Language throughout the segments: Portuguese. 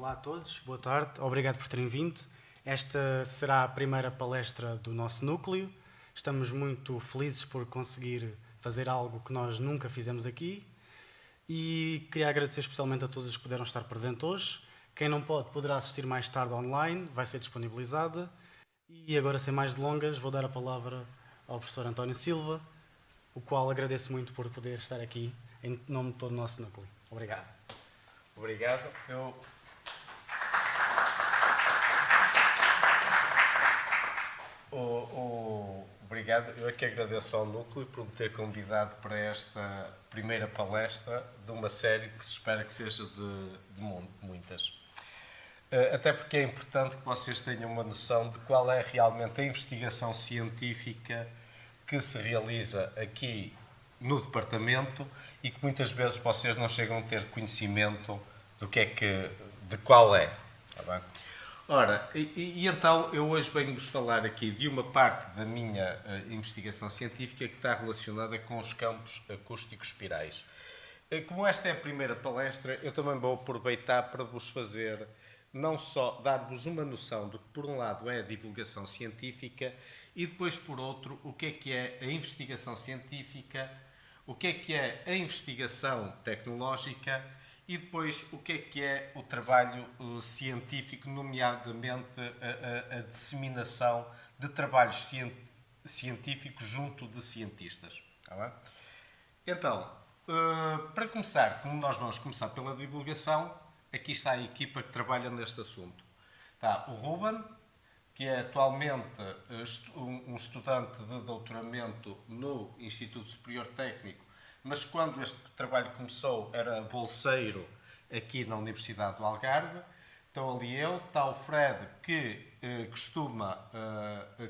Olá a todos, boa tarde, obrigado por terem vindo. Esta será a primeira palestra do nosso núcleo. Estamos muito felizes por conseguir fazer algo que nós nunca fizemos aqui e queria agradecer especialmente a todos os que puderam estar presentes hoje. Quem não pode, poderá assistir mais tarde online, vai ser disponibilizada. E agora, sem mais delongas, vou dar a palavra ao professor António Silva, o qual agradeço muito por poder estar aqui em nome de todo o nosso núcleo. Obrigado. Obrigado. Obrigado. Eu é que agradeço ao Núcleo por me ter convidado para esta primeira palestra de uma série que se espera que seja de muitas. Até porque é importante que vocês tenham uma noção de qual é realmente a investigação científica que se realiza aqui no departamento e que muitas vezes vocês não chegam a ter conhecimento de qual é. Está bem? Ora, então eu hoje venho-vos falar aqui de uma parte da minha investigação científica que está relacionada com os campos acústicos espirais. Como esta é a primeira palestra, eu também vou aproveitar para vos fazer, não só dar-vos uma noção do que por um lado é a divulgação científica e depois por outro o que é a investigação científica, o que é a investigação tecnológica e depois o que é o trabalho científico, nomeadamente a disseminação de trabalhos científicos junto de cientistas. Tá bem? Então, para começar, como nós vamos começar pela divulgação, aqui está a equipa que trabalha neste assunto. Está o Ruben, que é atualmente um estudante de doutoramento no Instituto Superior Técnico, mas quando este trabalho começou era bolseiro aqui na Universidade do Algarve. Então ali está o Fred, que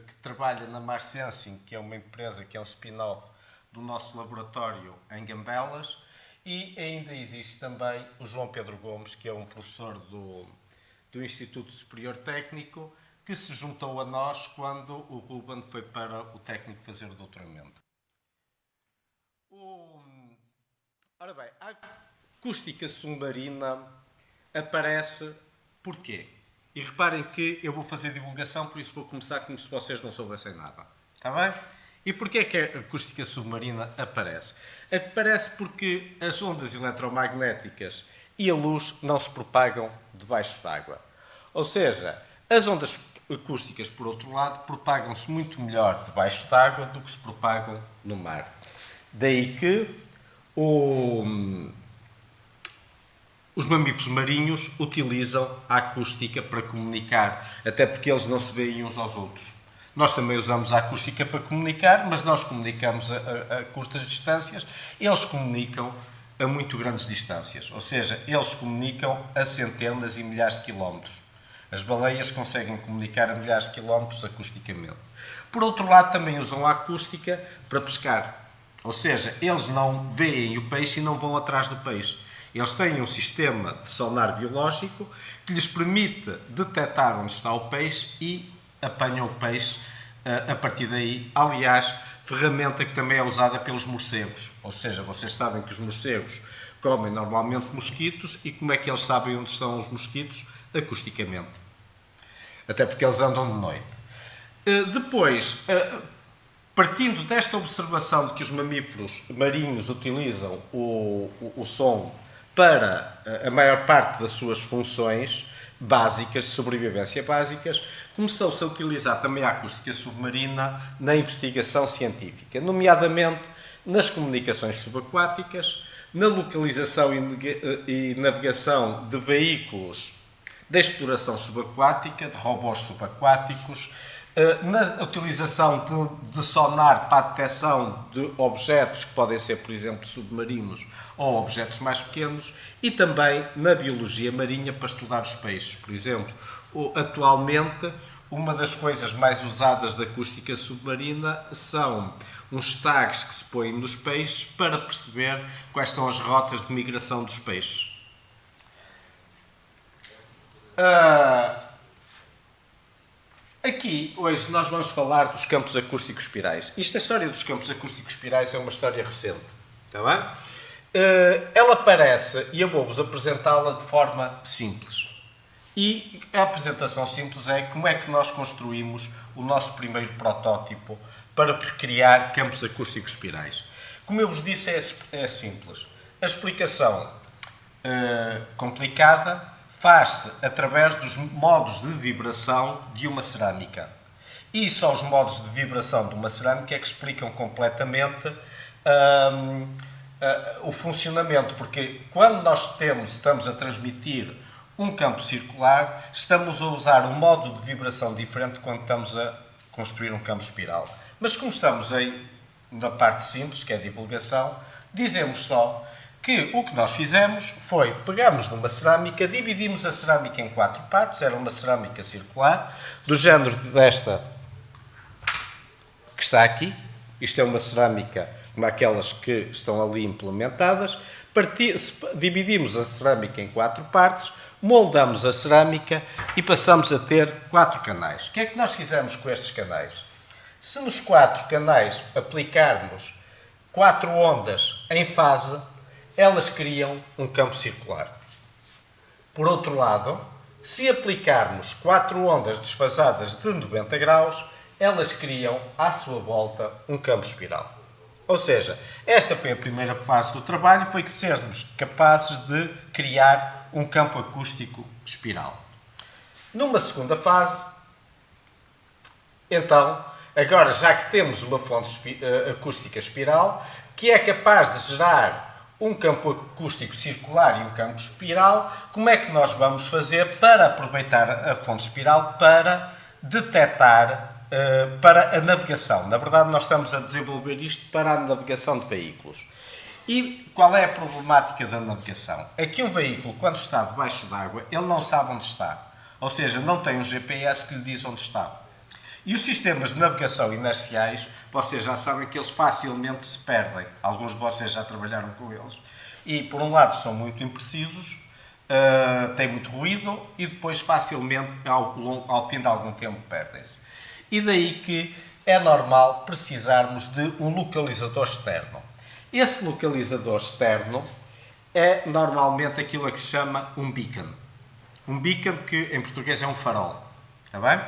que trabalha na Mars Sensing, que é uma empresa que é um spin-off do nosso laboratório em Gambelas, e ainda existe também o João Pedro Gomes, que é um professor do Instituto Superior Técnico, que se juntou a nós quando o Ruben foi para o técnico fazer o doutoramento. Ora bem, a acústica submarina aparece porquê? E reparem que eu vou fazer divulgação, por isso vou começar como se vocês não soubessem nada. Está bem? E porquê é que a acústica submarina aparece? Aparece porque as ondas eletromagnéticas e a luz não se propagam debaixo d'água. Ou seja, as ondas acústicas, por outro lado, propagam-se muito melhor debaixo d'água do que se propagam no mar. Daí que os mamíferos marinhos utilizam a acústica para comunicar, até porque eles não se veem uns aos outros. Nós também usamos a acústica para comunicar, mas nós comunicamos a curtas distâncias, eles comunicam a muito grandes distâncias, ou seja, eles comunicam a centenas e milhares de quilómetros. As baleias conseguem comunicar a milhares de quilómetros acusticamente. Por outro lado, também usam a acústica para pescar. Ou seja, eles não veem o peixe e não vão atrás do peixe. Eles têm um sistema de sonar biológico que lhes permite detectar onde está o peixe e apanham o peixe a partir daí. Aliás, ferramenta que também é usada pelos morcegos. Ou seja, vocês sabem que os morcegos comem normalmente mosquitos e como é que eles sabem onde estão os mosquitos? Acusticamente. Até porque eles andam de noite. Depois, partindo desta observação de que os mamíferos marinhos utilizam o som para a maior parte das suas funções básicas, de sobrevivência básicas, começou-se a utilizar também a acústica submarina na investigação científica, nomeadamente nas comunicações subaquáticas, na localização e navegação de veículos de exploração subaquática, de robôs subaquáticos, na utilização de sonar para a detecção de objetos que podem ser, por exemplo, submarinos ou objetos mais pequenos e também na biologia marinha para estudar os peixes. Por exemplo, atualmente, uma das coisas mais usadas da acústica submarina são uns tags que se põem nos peixes para perceber quais são as rotas de migração dos peixes. Aqui, hoje, nós vamos falar dos campos acústicos espirais. A história dos campos acústicos espirais é uma história recente. Está bem? Ela aparece, e eu vou-vos apresentá-la de forma simples. E a apresentação simples é como é que nós construímos o nosso primeiro protótipo para criar campos acústicos espirais. Como eu vos disse, é simples. A explicação complicada faz-se através dos modos de vibração de uma cerâmica. E só os modos de vibração de uma cerâmica é que explicam completamente o funcionamento, porque quando nós estamos a transmitir um campo circular, estamos a usar um modo de vibração diferente quando estamos a construir um campo espiral. Mas como estamos aí na parte simples, que é a divulgação, dizemos só que o que nós fizemos foi, pegamos numa cerâmica, dividimos a cerâmica em 4 partes, era uma cerâmica circular, do género desta que está aqui. Isto é uma cerâmica como aquelas que estão ali implementadas. Dividimos a cerâmica em 4 partes, moldamos a cerâmica e passamos a ter 4 canais. O que é que nós fizemos com estes canais? Se nos 4 canais aplicarmos 4 ondas em fase, elas criam um campo circular. Por outro lado, se aplicarmos 4 ondas desfasadas de 90 graus, elas criam à sua volta um campo espiral. Ou seja, esta foi a primeira fase do trabalho, foi que sermos capazes de criar um campo acústico espiral. Numa segunda fase, então, agora já que temos uma fonte acústica espiral, que é capaz de gerar um campo acústico circular e um campo espiral, como é que nós vamos fazer para aproveitar a fonte espiral para detectar para a navegação? Na verdade, nós estamos a desenvolver isto para a navegação de veículos. E qual é a problemática da navegação? É que um veículo, quando está debaixo d'água, ele não sabe onde está. Ou seja, não tem um GPS que lhe diz onde está. E os sistemas de navegação inerciais, vocês já sabem que eles facilmente se perdem. Alguns de vocês já trabalharam com eles. E, por um lado, são muito imprecisos, têm muito ruído e depois facilmente, ao fim de algum tempo, perdem-se. E daí que é normal precisarmos de um localizador externo. Esse localizador externo é normalmente aquilo que se chama um beacon. Um beacon que em português é um farol. Está bem?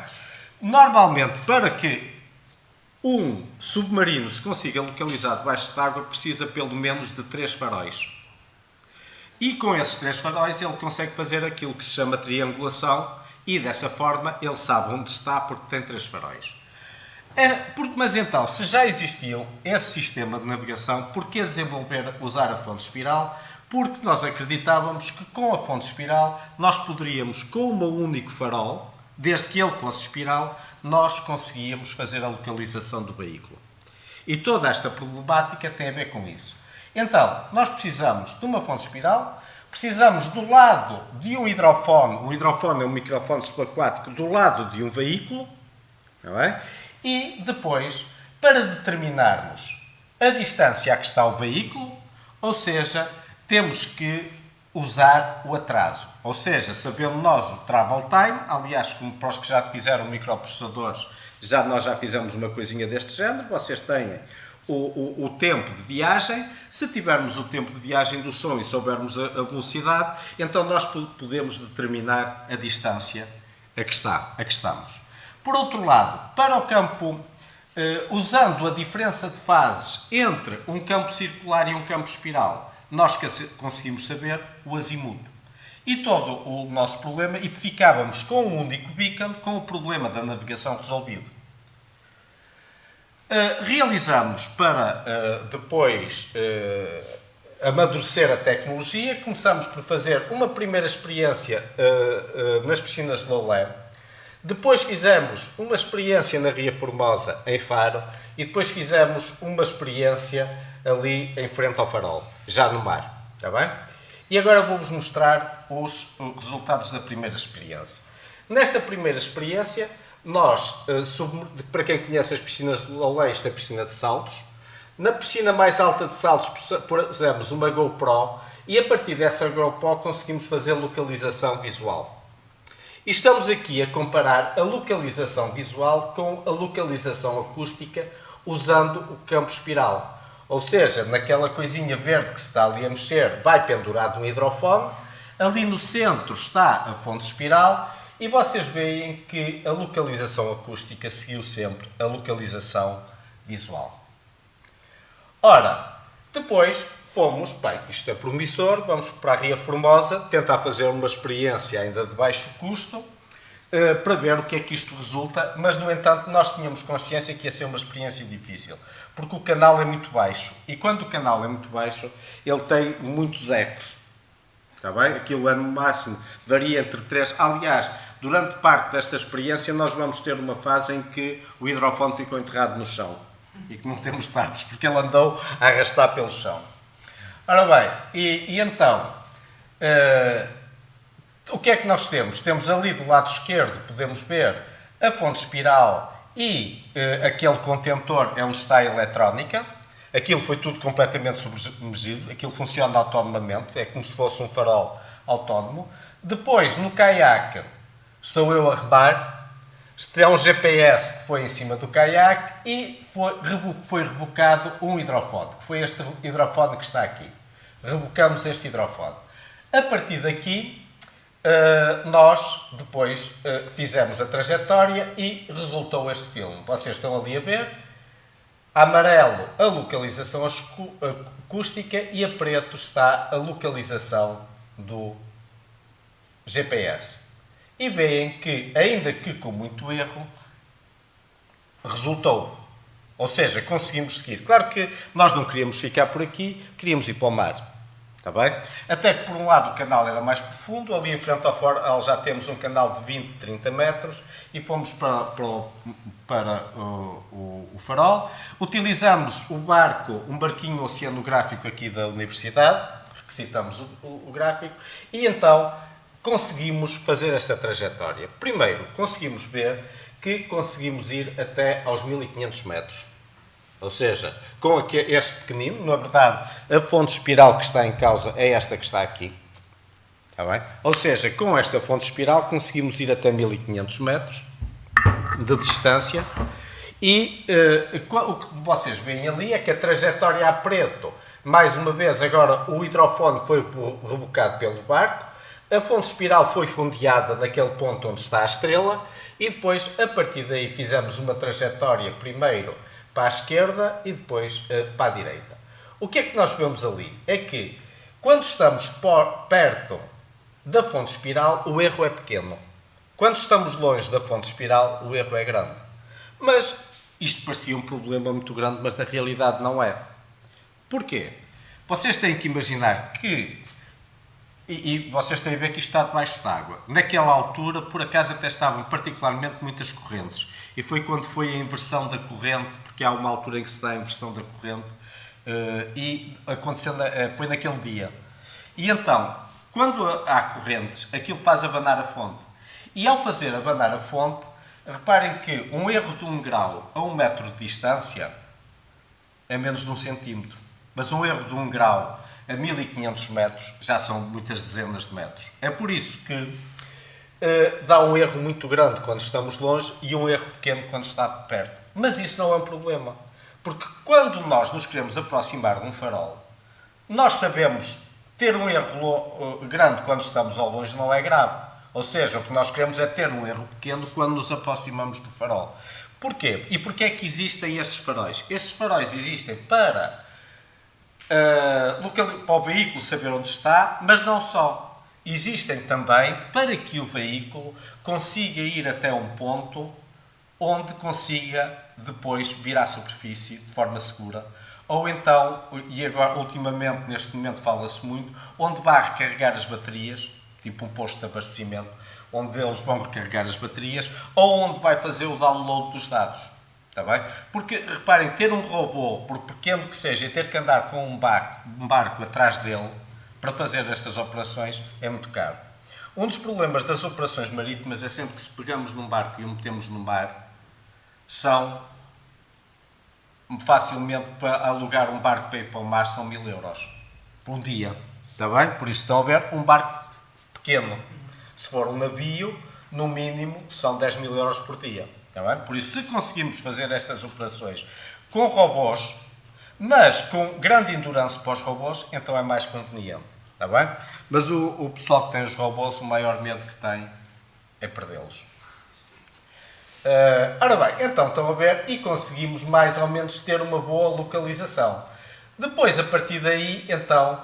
Normalmente, para que um submarino se consiga localizar debaixo d'água, precisa pelo menos de 3 faróis. E com esses 3 faróis ele consegue fazer aquilo que se chama triangulação e dessa forma ele sabe onde está porque tem 3 faróis. Mas então, se já existia esse sistema de navegação, por que usar a fonte espiral? Porque nós acreditávamos que com a fonte espiral nós poderíamos, com um único farol, desde que ele fosse espiral, nós conseguíamos fazer a localização do veículo. E toda esta problemática tem a ver com isso. Então, nós precisamos de uma fonte espiral, precisamos do lado de um hidrofone. O hidrofone é um microfone subaquático do lado de um veículo. Não é? E depois, para determinarmos a distância a que está o veículo, ou seja, temos que usar o atraso. Ou seja, sabendo nós o travel time, aliás, como para os que já fizeram microprocessadores, nós já fizemos uma coisinha deste género, vocês têm o tempo de viagem. Se tivermos o tempo de viagem do som e soubermos a velocidade, então nós podemos determinar a distância a que estamos. Por outro lado, para o campo, usando a diferença de fases entre um campo circular e um campo espiral, nós conseguimos saber o azimuth. E todo o nosso problema, e ficávamos com um único beacon, com o problema da navegação resolvido. Realizamos para depois amadurecer a tecnologia, começamos por fazer uma primeira experiência nas piscinas de Loulé, depois fizemos uma experiência na Ria Formosa, em Faro, e depois fizemos uma experiência ali em frente ao farol, já no mar. Está bem? E agora vou-vos mostrar os resultados da primeira experiência. Nesta primeira experiência, nós, para quem conhece as piscinas de Loulé, esta é a piscina de saltos. Na piscina mais alta de saltos pusemos uma GoPro e a partir dessa GoPro conseguimos fazer localização visual. E estamos aqui a comparar a localização visual com a localização acústica usando o campo espiral. Ou seja, naquela coisinha verde que se está ali a mexer, vai pendurado um hidrofone. Ali no centro está a fonte espiral e vocês veem que a localização acústica seguiu sempre a localização visual. Ora, depois fomos, bem, isto é promissor, vamos para a Ria Formosa, tentar fazer uma experiência ainda de baixo custo, para ver o que é que isto resulta, mas no entanto nós tínhamos consciência que ia ser uma experiência difícil, porque o canal é muito baixo, e quando o canal é muito baixo, ele tem muitos ecos, está bem? Aquilo é no máximo, varia entre 3, aliás, durante parte desta experiência nós vamos ter uma fase em que o hidrofone ficou enterrado no chão, e que não temos partes, porque ele andou a arrastar pelo chão. Ora bem, e então, o que é que nós temos? Temos ali do lado esquerdo, podemos ver a fonte espiral e aquele contentor é onde está a eletrónica. Aquilo foi tudo completamente submergido, aquilo funciona autonomamente, é como se fosse um farol autónomo. Depois, no caiaque, estou eu a remar, é um GPS que foi em cima do caiaque e foi rebocado um hidrofone, que foi este hidrofone que está aqui. Rebocamos este hidrofone. A partir daqui, nós depois fizemos a trajetória e resultou este filme. Vocês estão ali a ver, a amarelo a localização acústica e a preto está a localização do GPS. E veem que, ainda que com muito erro, resultou. Ou seja, conseguimos seguir. Claro que nós não queríamos ficar por aqui, queríamos ir para o mar. Está bem? Até que, por um lado, o canal era mais profundo, ali em frente ao farol já temos um canal de 20, 30 metros e fomos para o farol. Utilizamos o barco, um barquinho oceanográfico aqui da Universidade, requisitamos o gráfico, e então conseguimos fazer esta trajetória. Primeiro, conseguimos ver que conseguimos ir até aos 1500 metros. Ou seja, com este pequenino, na verdade, a fonte espiral que está em causa é esta que está aqui. Está bem? Ou seja, com esta fonte espiral conseguimos ir até 1500 metros de distância e o que vocês veem ali é que a trajetória a preto, mais uma vez, agora o hidrofone foi rebocado pelo barco, a fonte espiral foi fondeada naquele ponto onde está a estrela e depois, a partir daí, fizemos uma trajetória primeiro para a esquerda e depois para a direita. O que é que nós vemos ali? É que, quando estamos perto da fonte espiral, o erro é pequeno. Quando estamos longe da fonte espiral, o erro é grande. Mas isto parecia um problema muito grande, mas na realidade não é. Porquê? Vocês têm que imaginar que, e vocês têm a ver que isto está debaixo d'água. Naquela altura, por acaso, até estavam particularmente muitas correntes. E foi quando foi a inversão da corrente, porque há uma altura em que se dá a inversão da corrente, e foi naquele dia. E então, quando há correntes, aquilo faz abanar a fonte. E ao fazer abanar a fonte, reparem que um erro de 1 grau a 1 metro de distância é menos de 1 centímetro. Mas um erro de 1 grau a 1500 metros já são muitas dezenas de metros. É por isso que dá um erro muito grande quando estamos longe e um erro pequeno quando está perto. Mas isso não é um problema. Porque quando nós nos queremos aproximar de um farol, nós sabemos ter um erro grande quando estamos ao longe não é grave. Ou seja, o que nós queremos é ter um erro pequeno quando nos aproximamos do farol. Porquê? E porquê é que existem estes faróis? Estes faróis existem para o veículo saber onde está, mas não só. Existem também para que o veículo consiga ir até um ponto onde consiga depois vir à superfície de forma segura. Ou então, e agora ultimamente, neste momento fala-se muito, onde vai recarregar as baterias, tipo um posto de abastecimento, onde eles vão recarregar as baterias, ou onde vai fazer o download dos dados. Está bem? Porque, reparem, ter um robô, por pequeno que seja, e ter que andar com um barco atrás dele para fazer estas operações é muito caro. Um dos problemas das operações marítimas é sempre que se pegamos num barco e o metemos no mar, são facilmente para alugar um barco para ir para o mar são 1000 euros por um dia. Está bem? Por isso estão a ver um barco pequeno. Se for um navio, no mínimo são 10.000 euros por dia. Está bem? Por isso, se conseguimos fazer estas operações com robôs, mas com grande endurance para os robôs, então é mais conveniente. Está bem? Mas o pessoal que tem os robôs, o maior medo que tem é perdê-los. Ora bem, então estão a ver e conseguimos mais ou menos ter uma boa localização. Depois, a partir daí, então,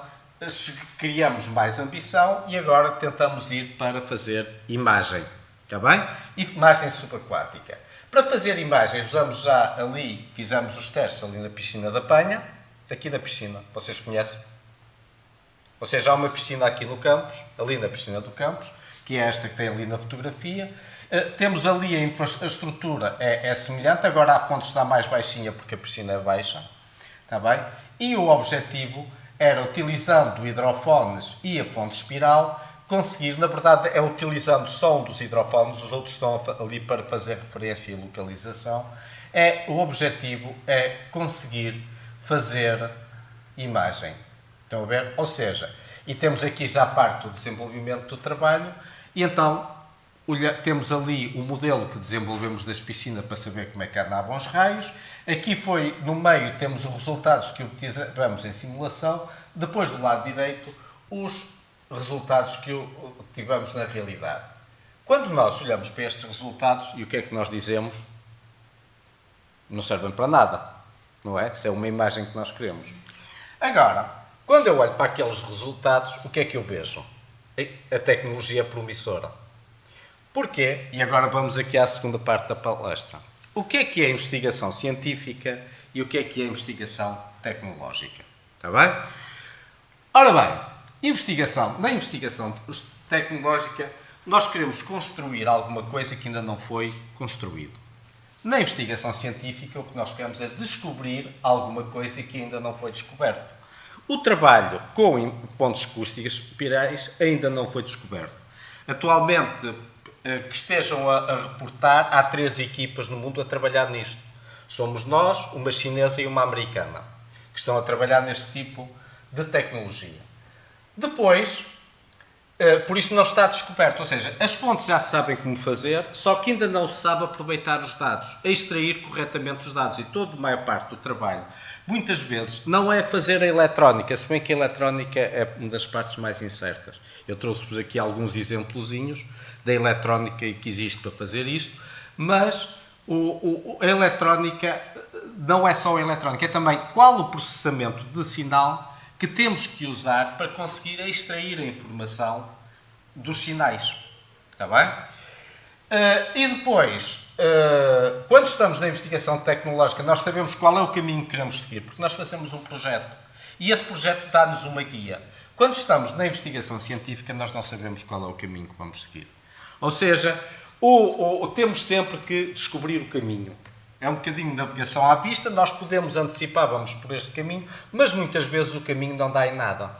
criamos mais ambição e agora tentamos ir para fazer imagem. Está bem? Imagem subaquática. Para fazer imagens, usamos já ali, fizemos os testes ali na piscina da Penha, aqui na piscina, vocês conhecem? Ou seja, há uma piscina aqui no campus, ali na piscina do campus, que é esta que tem ali na fotografia. Temos ali a infraestrutura, é semelhante, agora a fonte está mais baixinha porque a piscina é baixa, está bem? E o objetivo era, utilizando hidrofones e a fonte espiral, conseguir, na verdade, é utilizando só um dos hidrofones, os outros estão ali para fazer referência e localização. O objetivo é conseguir fazer imagem. Estão a ver? Ou seja, e temos aqui já a parte do desenvolvimento do trabalho, e então temos ali o modelo que desenvolvemos das piscinas para saber como é que andavam os raios. Aqui foi, no meio, temos os resultados que obtivemos em simulação. Depois, do lado direito, os resultados que tivemos na realidade. Quando nós olhamos para estes resultados, e o que é que nós dizemos? Não servem para nada, não é? Se é uma imagem que nós queremos. Agora, quando eu olho para aqueles resultados, o que é que eu vejo? A tecnologia é promissora. Porquê? E agora vamos aqui à segunda parte da palestra. O que é investigação científica e o que é investigação tecnológica? Está bem? Ora bem, na investigação tecnológica, nós queremos construir alguma coisa que ainda não foi construído. Na investigação científica, o que nós queremos é descobrir alguma coisa que ainda não foi descoberto. O trabalho com fontes acústicas espirais ainda não foi descoberto. Atualmente, que estejam a reportar, há 3 equipas no mundo a trabalhar nisto. Somos nós, uma chinesa e uma americana, que estão a trabalhar neste tipo de tecnologia. Depois, por isso não está descoberto, ou seja, as fontes já sabem como fazer, só que ainda não se sabe aproveitar os dados, a extrair corretamente os dados, e toda a maior parte do trabalho, muitas vezes, não é fazer a eletrónica, se bem que a eletrónica é uma das partes mais incertas. Eu trouxe-vos aqui alguns exemplozinhos da eletrónica que existe para fazer isto, mas a eletrónica não é só a eletrónica, é também qual o processamento de sinal que temos que usar para conseguir extrair a informação dos sinais. Está bem? E depois, quando estamos na investigação tecnológica, nós sabemos qual é o caminho que queremos seguir, porque nós fazemos um projeto e esse projeto dá-nos uma guia. Quando estamos na investigação científica, nós não sabemos qual é o caminho que vamos seguir. Ou seja, temos sempre que descobrir o caminho. É um bocadinho de navegação à vista, nós podemos antecipar, vamos por este caminho, mas muitas vezes o caminho não dá em nada.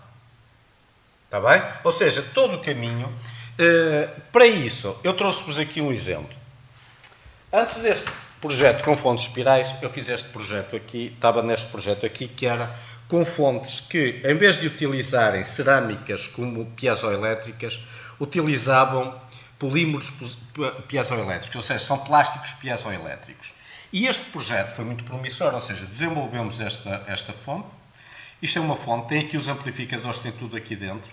Está bem? Ou seja, todo o caminho. Para isso, eu trouxe-vos aqui um exemplo. Antes deste projeto com fontes espirais, eu fiz este projeto aqui, estava neste projeto aqui, que era com fontes que, em vez de utilizarem cerâmicas como piezoelétricas, utilizavam polímeros piezoelétricos, ou seja, são plásticos piezoelétricos. E este projeto foi muito promissor, ou seja, desenvolvemos esta fonte. Isto é uma fonte, tem aqui os amplificadores, tem tudo aqui dentro.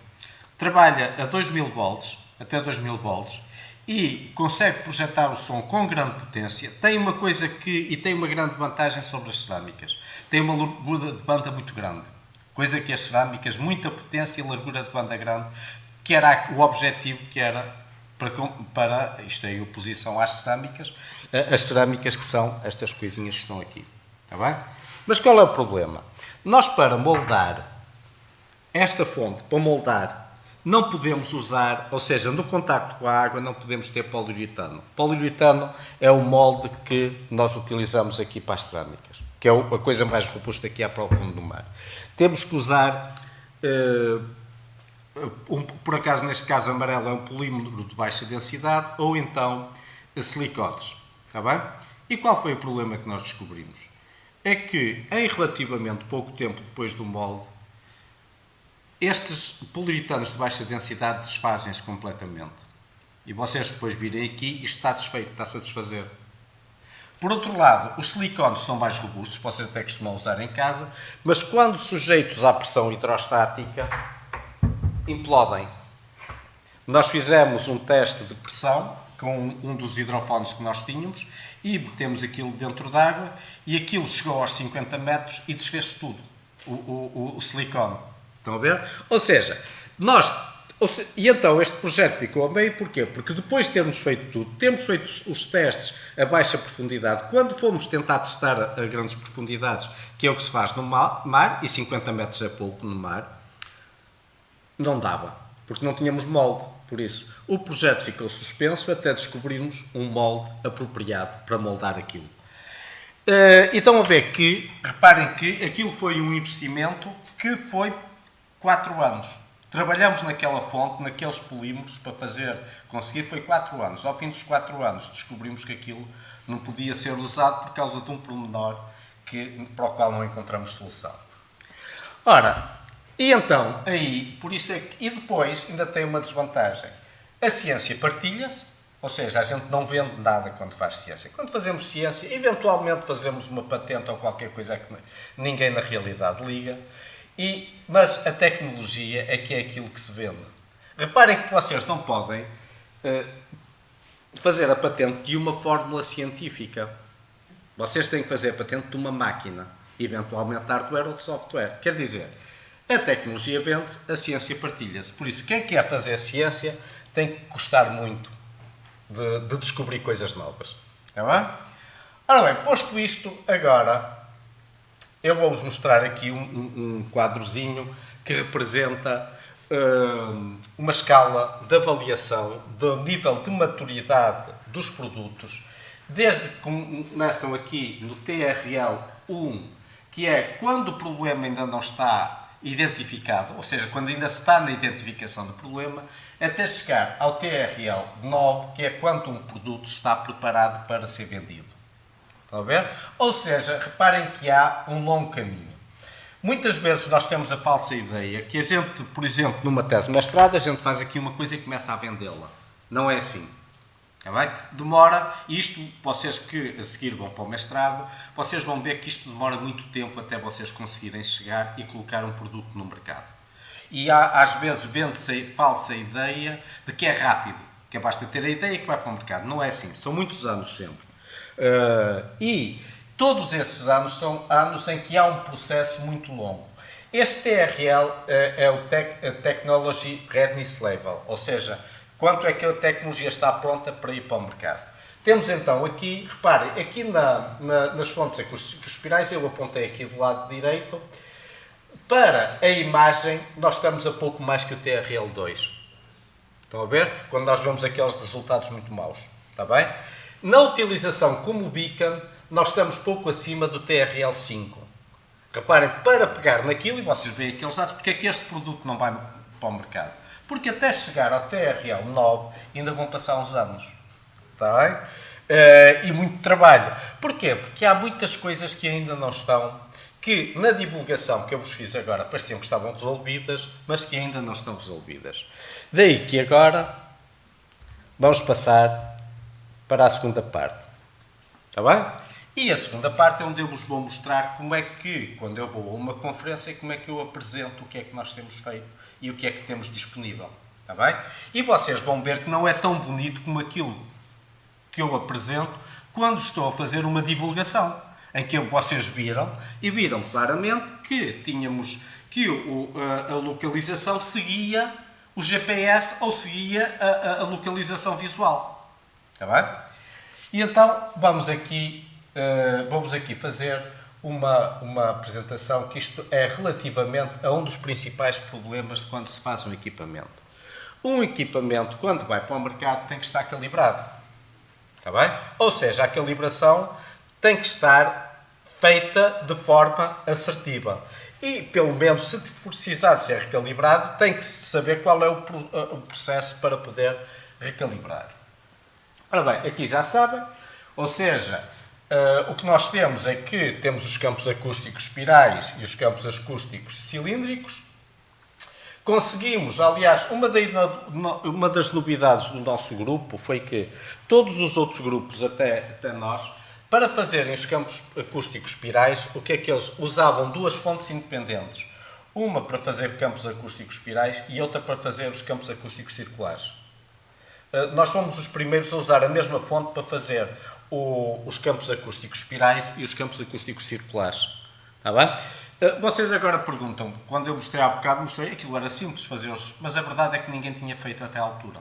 Trabalha a 2000 volts, até 2000 volts, e consegue projetar o som com grande potência. Tem uma coisa e tem uma grande vantagem sobre as cerâmicas. Tem uma largura de banda muito grande, coisa que as cerâmicas, muita potência e largura de banda grande, que era o objetivo que era para isto é em oposição às cerâmicas, as cerâmicas que são estas coisinhas que estão aqui. Está bem? Mas qual é o problema? Nós, para moldar esta fonte, para moldar, não podemos usar, ou seja, no contacto com a água não podemos ter poliuretano. Poliuretano é o molde que nós utilizamos aqui para as cerâmicas, que é a coisa mais robusta que há para o fundo do mar. Temos que usar, por acaso neste caso amarelo é um polímero de baixa densidade, ou então silicones. Está bem? E qual foi o problema que nós descobrimos? É que, em relativamente pouco tempo depois do molde, estes poliuretanos de baixa densidade desfazem-se completamente. E vocês depois virem aqui, isto está desfeito, está-se a desfazer. Por outro lado, os silicones são mais robustos, vocês até costumam usar em casa, mas quando sujeitos à pressão hidrostática, implodem. Nós fizemos um teste de pressão com um dos hidrofones que nós tínhamos e metemos aquilo dentro d'água e aquilo chegou aos 50 metros e desfez-se tudo, o silicone. Estão a ver? Ou seja, e então este projeto ficou a meio, porquê? Porque depois de termos feito tudo, temos feito os testes a baixa profundidade, quando fomos tentar testar a grandes profundidades, que é o que se faz no mar, e 50 metros é pouco no mar, não dava, porque não tínhamos molde. Por isso, o projeto ficou suspenso até descobrirmos um molde apropriado para moldar aquilo. E estão a ver que, reparem que aquilo foi um investimento que foi 4 anos. Trabalhamos naquela fonte, naqueles polímeros, para conseguir foi 4 anos. Ao fim dos 4 anos descobrimos que aquilo não podia ser usado por causa de um pormenor para o qual não encontramos solução. Ora, e então, aí, por isso é que, e depois ainda tem uma desvantagem. A ciência partilha-se, ou seja, a gente não vende nada quando faz ciência. Quando fazemos ciência, eventualmente fazemos uma patente ou qualquer coisa que ninguém na realidade liga, mas a tecnologia é que é aquilo que se vende. Reparem que vocês não podem fazer a patente de uma fórmula científica. Vocês têm que fazer a patente de uma máquina, eventualmente hardware ou software. Quer dizer, a tecnologia vende-se, a ciência partilha-se. Por isso, quem quer fazer ciência tem que gostar muito de descobrir coisas novas. É bem? Ora bem, posto isto, agora eu vou-vos mostrar aqui um quadrozinho que representa uma escala de avaliação do nível de maturidade dos produtos, desde que começam aqui no TRL1, que é quando o problema ainda não está identificado, ou seja, quando ainda se está na identificação do problema, até chegar ao TRL9, que é quando um produto está preparado para ser vendido. Estão a ver? Ou seja, reparem que há um longo caminho. Muitas vezes nós temos a falsa ideia que a gente, por exemplo, numa tese de mestrado, a gente faz aqui uma coisa e começa a vendê-la. Não é assim. Está bem? Demora, isto, vocês que a seguir vão para o mestrado, vocês vão ver que isto demora muito tempo até vocês conseguirem chegar e colocar um produto no mercado. E às vezes vende-se a falsa ideia de que é rápido, que basta ter a ideia que vai para o mercado. Não é assim, são muitos anos sempre. E todos esses anos são anos em que há um processo muito longo. Este TRL é o Technology Readiness Level, ou seja, quanto é que a tecnologia está pronta para ir para o mercado. Temos então aqui, reparem, aqui nas fontes acústicas espirais, eu apontei aqui do lado direito, para a imagem nós estamos a pouco mais que o TRL2. Estão a ver? Quando nós vemos aqueles resultados muito maus. Está bem? Na utilização como beacon, nós estamos pouco acima do TRL5. Reparem, para pegar naquilo, e vocês veem aqueles dados, porque é que este produto não vai para o mercado? Porque até chegar ao TRL9 ainda vão passar uns anos. Está bem? E muito trabalho. Porquê? Porque há muitas coisas que ainda não estão, que na divulgação que eu vos fiz agora pareciam que estavam resolvidas, mas que ainda não estão resolvidas. Daí que agora vamos passar para a segunda parte. Está bem? E a segunda parte é onde eu vos vou mostrar como é que, quando eu vou a uma conferência, como é que eu apresento o que é que nós temos feito e o que é que temos disponível. Está bem? E vocês vão ver que não é tão bonito como aquilo que eu apresento quando estou a fazer uma divulgação, em que vocês viram claramente que tínhamos que a localização seguia o GPS ou seguia a localização visual. Está bem? E então vamos aqui fazer uma apresentação que isto é relativamente a um dos principais problemas de quando se faz um equipamento. Um equipamento, quando vai para o mercado, tem que estar calibrado. Está bem? Ou seja, a calibração tem que estar feita de forma assertiva. E, pelo menos, se precisar de ser recalibrado, tem que saber qual é o processo para poder recalibrar. Ora bem, aqui já sabem, ou seja, o que nós temos é que temos os campos acústicos espirais e os campos acústicos cilíndricos. Conseguimos, aliás, uma das novidades do nosso grupo foi que todos os outros grupos, até nós, para fazerem os campos acústicos espirais, o que é que eles usavam? Duas fontes independentes. Uma para fazer campos acústicos espirais e outra para fazer os campos acústicos circulares. Nós fomos os primeiros a usar a mesma fonte para fazer os campos acústicos espirais e os campos acústicos circulares. Está bem? Vocês agora perguntam, quando eu mostrei há bocado, mostrei aquilo era simples fazê-los, mas a verdade é que ninguém tinha feito até à altura.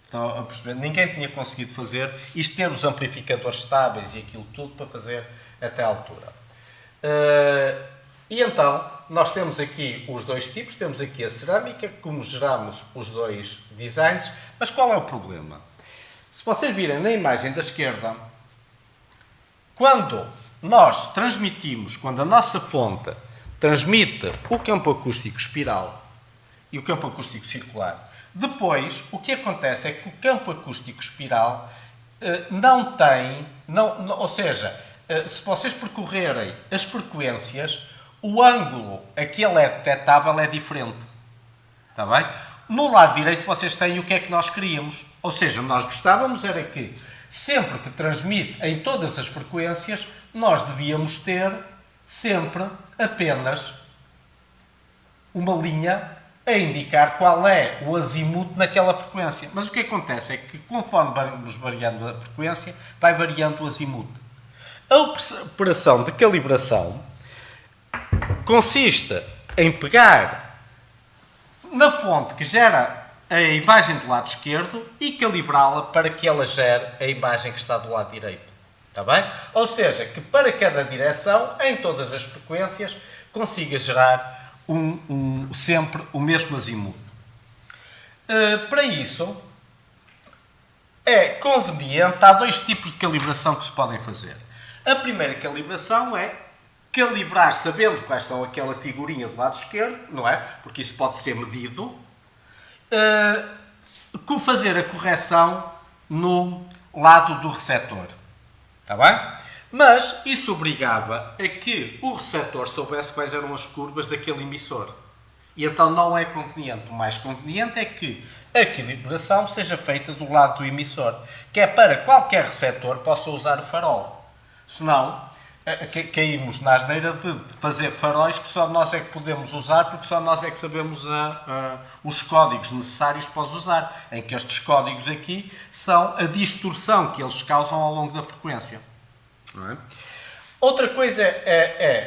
Estão a perceber? Ninguém tinha conseguido fazer isto, ter os amplificadores estáveis e aquilo tudo para fazer até à altura. E então, nós temos aqui os dois tipos, temos aqui a cerâmica, como geramos os dois designs, mas qual é o problema? Se vocês virem na imagem da esquerda, quando nós transmitimos, quando a nossa fonte transmite o campo acústico espiral e o campo acústico circular, depois o que acontece é que o campo acústico espiral não tem, ou seja, se vocês percorrerem as frequências, o ângulo a que ele é detectável é diferente. Está bem? No lado direito vocês têm o que é que nós queríamos. Ou seja, nós gostávamos era que, sempre que transmite em todas as frequências, nós devíamos ter sempre apenas uma linha a indicar qual é o azimuth naquela frequência. Mas o que acontece é que, conforme vamos variando a frequência, vai variando o azimuth. A operação de calibração consiste em pegar na fonte que gera a imagem do lado esquerdo e calibrá-la para que ela gere a imagem que está do lado direito. Está bem? Ou seja, que para cada direção, em todas as frequências, consiga gerar sempre o mesmo azimuth. Para isso, é conveniente, há dois tipos de calibração que se podem fazer. A primeira calibração é calibrar sabendo quais são aquela figurinha do lado esquerdo, não é? Porque isso pode ser medido. Fazer a correção no lado do receptor. Está bem? Mas isso obrigava a que o receptor soubesse quais eram as curvas daquele emissor. E então não é conveniente. O mais conveniente é que a calibração seja feita do lado do emissor, que é para qualquer receptor possa usar o farol. Senão, caímos na asneira de fazer faróis que só nós é que podemos usar, porque só nós é que sabemos os códigos necessários para os usar, em que estes códigos aqui são a distorção que eles causam ao longo da frequência. Não é? Outra coisa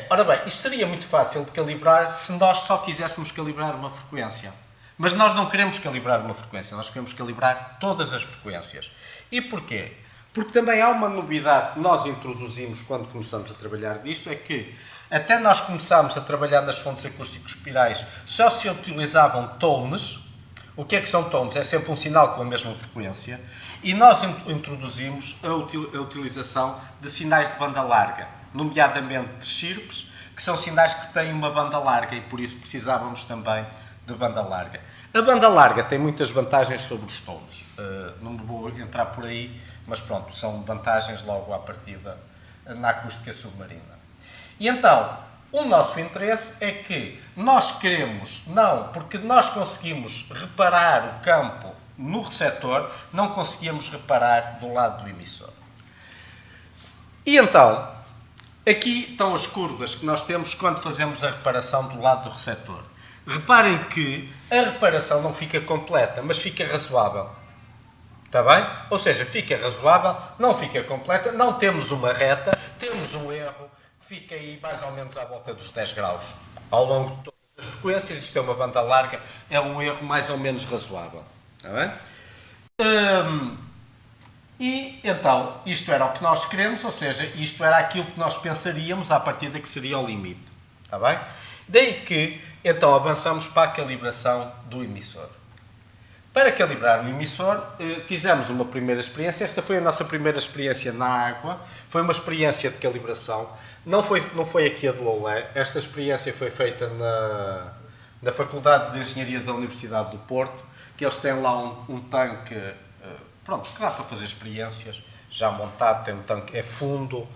ora bem, isto seria muito fácil de calibrar se nós só quiséssemos calibrar uma frequência. Mas nós não queremos calibrar uma frequência, nós queremos calibrar todas as frequências. E porquê? Porque também há uma novidade que nós introduzimos quando começamos a trabalhar disto, é que até nós começámos a trabalhar nas fontes acústicos espirais, só se utilizavam tones. O que é que são tones? É sempre um sinal com a mesma frequência. E nós introduzimos a utilização de sinais de banda larga, nomeadamente de chirpes, que são sinais que têm uma banda larga e por isso precisávamos também de banda larga. A banda larga tem muitas vantagens sobre os tones. Não vou entrar por aí, mas pronto, são vantagens logo à partida na acústica submarina. E então, o nosso interesse é que nós queremos, porque nós conseguimos reparar o campo no receptor, não conseguíamos reparar do lado do emissor. E então, aqui estão as curvas que nós temos quando fazemos a reparação do lado do receptor. Reparem que a reparação não fica completa, mas fica razoável. Está bem? Ou seja, fica razoável, não fica completa, não temos uma reta, temos um erro que fica aí mais ou menos à volta dos 10 graus. Ao longo de todas as frequências, isto é uma banda larga, é um erro mais ou menos razoável. Está bem? E então, isto era o que nós queremos, ou seja, isto era aquilo que nós pensaríamos à partida que seria o limite. Está bem? Daí que, então, avançamos para a calibração do emissor. Para calibrar o emissor, fizemos uma primeira experiência. Esta foi a nossa primeira experiência na água. Foi uma experiência de calibração. Não foi aqui a de Loulé. Esta experiência foi feita na Faculdade de Engenharia da Universidade do Porto, que eles têm lá um tanque, que dá para fazer experiências, já montado, tem um tanque, é fundo,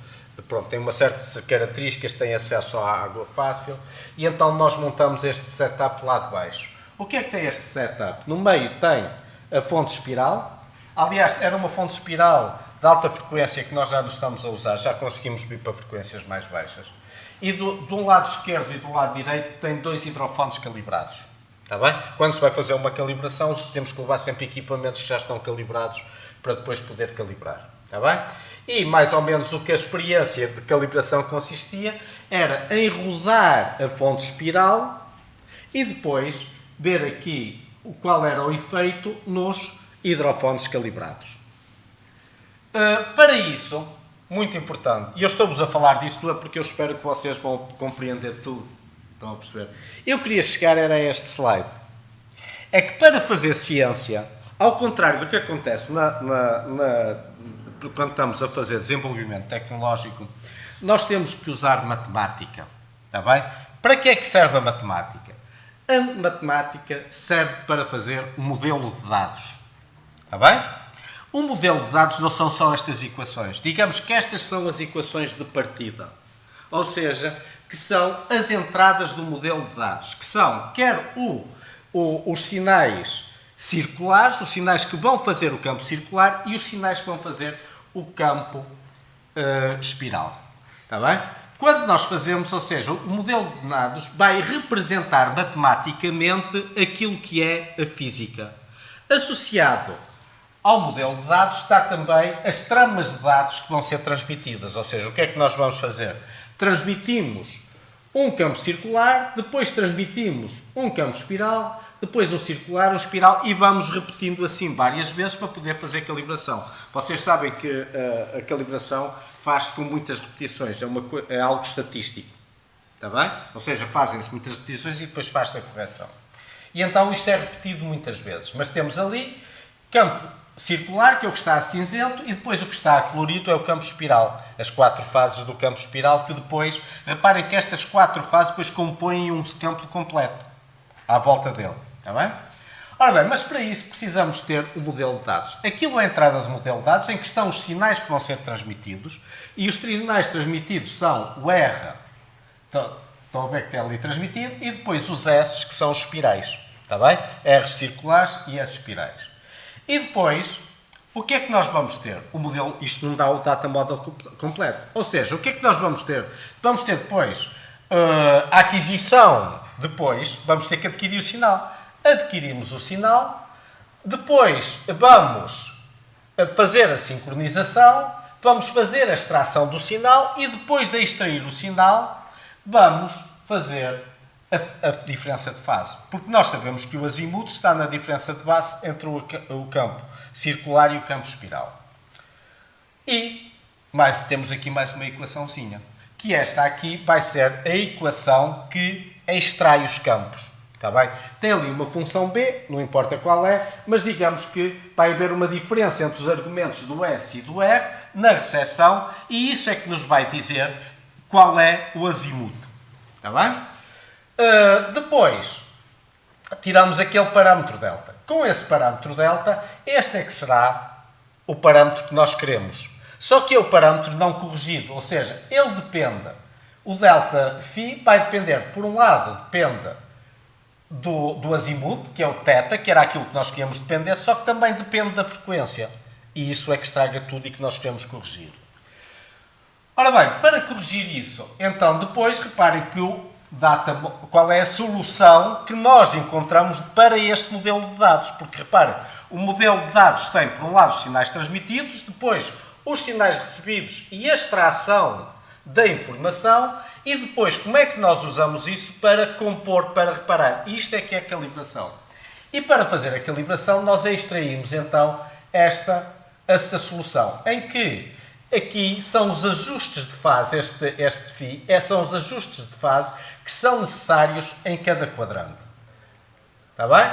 tem uma série de características, tem acesso à água fácil, e então nós montamos este setup lá de baixo. O que é que tem este setup? No meio tem a fonte espiral. Aliás, era uma fonte espiral de alta frequência que nós já não estamos a usar, já conseguimos vir para frequências mais baixas. e de um lado esquerdo e do lado direito tem 2 hidrofones calibrados. Está bem? Quando se vai fazer uma calibração, temos que levar sempre equipamentos que já estão calibrados para depois poder calibrar. Está bem? E mais ou menos o que a experiência de calibração consistia era em rodar a fonte espiral e depois ver aqui qual era o efeito nos hidrofones calibrados. Para isso, muito importante, e eu estou-vos a falar disso tudo porque eu espero que vocês vão compreender tudo. Estão a perceber? Eu queria chegar a este slide. É que para fazer ciência, ao contrário do que acontece quando estamos a fazer desenvolvimento tecnológico, nós temos que usar matemática. Está bem? Para que é que serve a matemática? A matemática serve para fazer um modelo de dados. Está bem? Um modelo de dados não são só estas equações. Digamos que estas são as equações de partida. Ou seja, que são as entradas do modelo de dados. Que são quer os sinais circulares, os sinais que vão fazer o campo circular e os sinais que vão fazer o campo espiral. Está bem? Quando nós fazemos, ou seja, o modelo de dados vai representar matematicamente aquilo que é a física. Associado ao modelo de dados está também as tramas de dados que vão ser transmitidas. Ou seja, o que é que nós vamos fazer? Transmitimos um campo circular, depois transmitimos um campo espiral, depois um circular, um espiral e vamos repetindo assim várias vezes para poder fazer calibração. Vocês sabem que a calibração faz-se com muitas repetições, é algo estatístico. Está bem? Ou seja, fazem-se muitas repetições e depois faz-se a correção. E então isto é repetido muitas vezes. Mas temos ali campo circular, que é o que está a cinzento, e depois o que está a colorido é o campo espiral. As 4 fases do campo espiral, que depois, reparem que estas 4 fases depois compõem um campo completo à volta dele. Está bem? Ora bem, mas para isso precisamos ter o modelo de dados. Aquilo é a entrada do modelo de dados em que estão os sinais que vão ser transmitidos, e os sinais transmitidos são o R, estão a ver que é ali transmitido, e depois os S, que são os espirais. Está bem? R circulares e S espirais. E depois, o que é que nós vamos ter? O modelo, isto não dá o data model completo. Ou seja, o que é que nós vamos ter? Vamos ter depois a aquisição, depois vamos ter que adquirir o sinal. Adquirimos o sinal, depois vamos fazer a sincronização, vamos fazer a extração do sinal e depois de extrair o sinal, vamos fazer a diferença de fase. Porque nós sabemos que o azimuth está na diferença de base entre o campo circular e o campo espiral. E temos aqui mais uma equaçãozinha, que esta aqui vai ser a equação que extrai os campos. Está bem? Tem ali uma função B, não importa qual é, mas digamos que vai haver uma diferença entre os argumentos do S e do R na recepção e isso é que nos vai dizer qual é o azimuth. Está bem? Depois, tiramos aquele parâmetro delta. Com esse parâmetro delta, este é que será o parâmetro que nós queremos. Só que é o parâmetro não corrigido, ou seja, ele depende, o delta φ vai depender, por um lado, depende do azimuth, que é o θ, que era aquilo que nós queríamos depender, só que também depende da frequência. E isso é que estraga tudo e que nós queremos corrigir. Ora bem, para corrigir isso, então depois reparem que qual é a solução que nós encontramos para este modelo de dados. Porque reparem, o modelo de dados tem, por um lado, os sinais transmitidos, depois os sinais recebidos e a extração da informação, e depois como é que nós usamos isso para compor, para reparar. Isto é que é a calibração. E para fazer a calibração, nós extraímos então esta solução, em que aqui são os ajustes de fase, este φ, são os ajustes de fase que são necessários em cada quadrante. Está bem?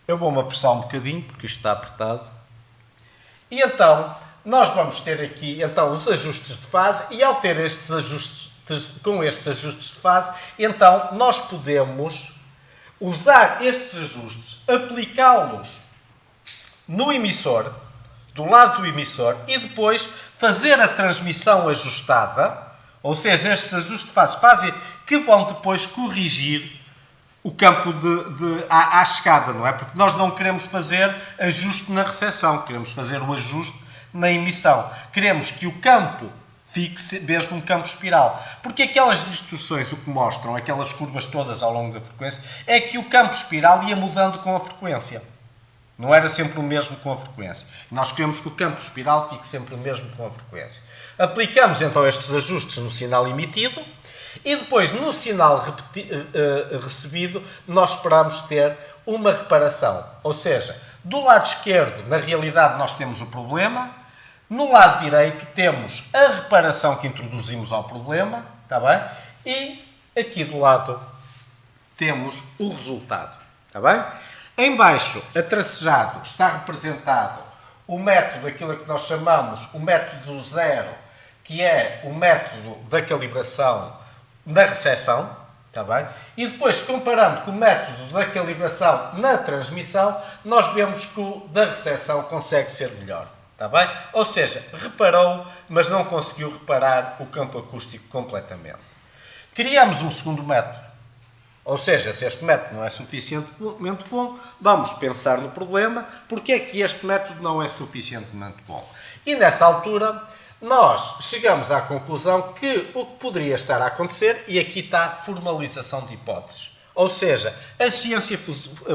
Eu vou-me apressar um bocadinho, porque isto está apertado. E então, nós vamos ter aqui então, os ajustes de fase, e ao ter estes ajustes, com estes ajustes de fase, então nós podemos usar estes ajustes, aplicá-los no emissor, do lado do emissor, e depois fazer a transmissão ajustada, ou seja, estes ajustes de fase fazem que vão depois corrigir o campo à chegada, não é? Porque nós não queremos fazer ajuste na recepção, queremos fazer o ajuste na emissão. Queremos que o campo fique mesmo um campo espiral. Porque aquelas distorções o que mostram, aquelas curvas todas ao longo da frequência, é que o campo espiral ia mudando com a frequência. Não era sempre o mesmo com a frequência. Nós queremos que o campo espiral fique sempre o mesmo com a frequência. Aplicamos então estes ajustes no sinal emitido e depois no sinal recebido nós esperamos ter uma reparação. Ou seja, do lado esquerdo, na realidade, nós temos o problema. No lado direito temos a reparação que introduzimos ao problema. Está bem? E aqui do lado temos o resultado. Está bem? Em baixo, atracejado, está representado o método, aquilo que nós chamamos o método zero, que é o método da calibração na recepção, está bem? E depois, comparando com o método da calibração na transmissão, nós vemos que o da recepção consegue ser melhor, está bem? Ou seja, reparou, mas não conseguiu reparar o campo acústico completamente. Criamos um segundo método. Ou seja, se este método não é suficientemente bom, vamos pensar no problema, porque é que este método não é suficientemente bom. E nessa altura, nós chegamos à conclusão que o que poderia estar a acontecer, e aqui está a formalização de hipóteses. Ou seja, a ciência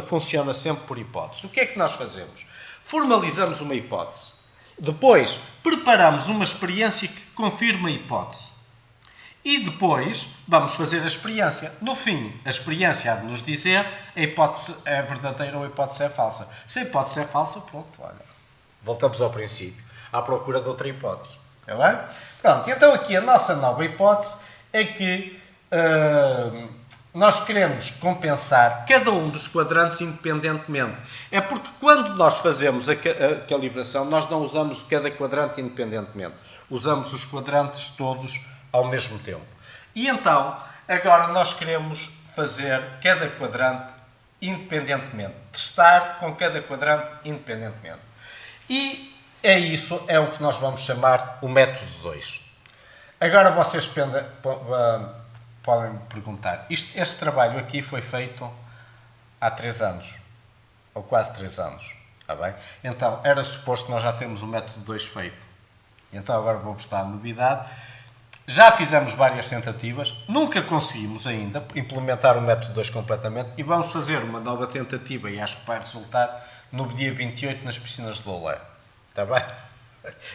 funciona sempre por hipóteses. O que é que nós fazemos? Formalizamos uma hipótese. Depois, preparamos uma experiência que confirma a hipótese. E depois vamos fazer a experiência. No fim, a experiência há de nos dizer a hipótese é verdadeira ou a hipótese é falsa. Se a hipótese é falsa, pronto, olha. Voltamos ao princípio, à procura de outra hipótese. Está bem? Pronto, então aqui a nossa nova hipótese é que nós queremos compensar cada um dos quadrantes independentemente. É porque quando nós fazemos a calibração, nós não usamos cada quadrante independentemente. Usamos os quadrantes todos ao mesmo tempo. E então, agora nós queremos fazer cada quadrante independentemente. Testar com cada quadrante independentemente. E isso é o que nós vamos chamar o método 2. Agora vocês podem perguntar, este trabalho aqui foi feito há 3 anos, ou quase 3 anos, está bem? Então, era suposto que nós já temos o método 2 feito. Então agora vou-vos dar a novidade. Já fizemos várias tentativas, nunca conseguimos ainda implementar o método 2 completamente e vamos fazer uma nova tentativa e acho que vai resultar no dia 28 nas piscinas de Loulé. Está bem?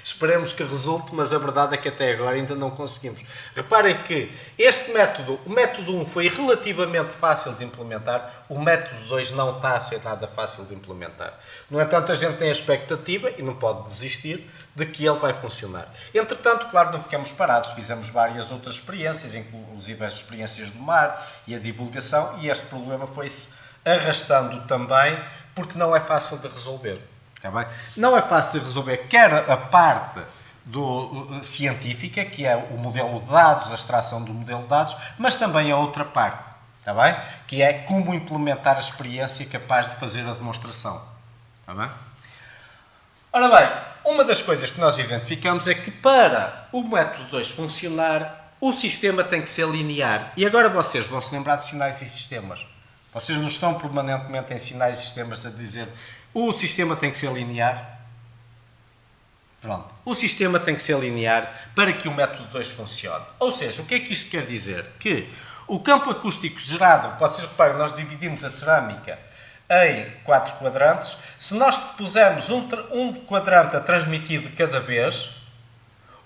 Esperemos que resulte, mas a verdade é que até agora ainda não conseguimos. Reparem que este método, o método 1 foi relativamente fácil de implementar, o método 2 não está a ser nada fácil de implementar. No entanto, a gente tem a expectativa, e não pode desistir, de que ele vai funcionar. Entretanto, claro, não ficamos parados, fizemos várias outras experiências, inclusive as experiências do mar e a divulgação, e este problema foi-se arrastando também, porque não é fácil de resolver. Está bem? Não é fácil de resolver quer a parte científica, que é o modelo de dados, a extração do modelo de dados, mas também a outra parte, está bem? Que é como implementar a experiência capaz de fazer a demonstração. Está bem? Ora bem, uma das coisas que nós identificamos é que para o método 2 funcionar, o sistema tem que ser linear. E agora vocês vão se lembrar de sinais e sistemas. Vocês não estão permanentemente em sinais e sistemas a dizer o sistema tem que ser linear? Pronto. O sistema tem que ser linear para que o método 2 funcione. Ou seja, o que é que isto quer dizer? Que o campo acústico gerado, vocês reparem, nós dividimos a cerâmica em 4 quadrantes. Se nós pusermos um quadrante a transmitir de cada vez,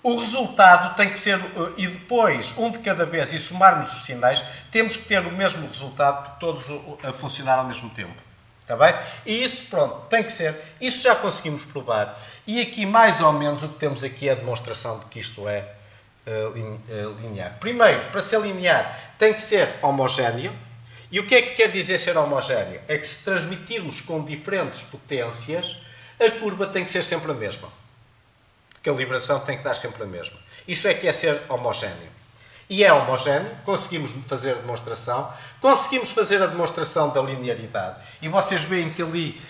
o resultado tem que ser, e depois um de cada vez, e somarmos os sinais, temos que ter o mesmo resultado que todos a funcionar ao mesmo tempo. Está bem? E isso, pronto, tem que ser. Isso já conseguimos provar. E aqui, mais ou menos, o que temos aqui é a demonstração de que isto é linear. Primeiro, para ser linear, tem que ser homogéneo. E o que é que quer dizer ser homogéneo? É que se transmitirmos com diferentes potências, a curva tem que ser sempre a mesma. A calibração tem que dar sempre a mesma. Isso é que é ser homogéneo. E é homogéneo, conseguimos fazer a demonstração, conseguimos fazer a demonstração da linearidade. E vocês veem que ali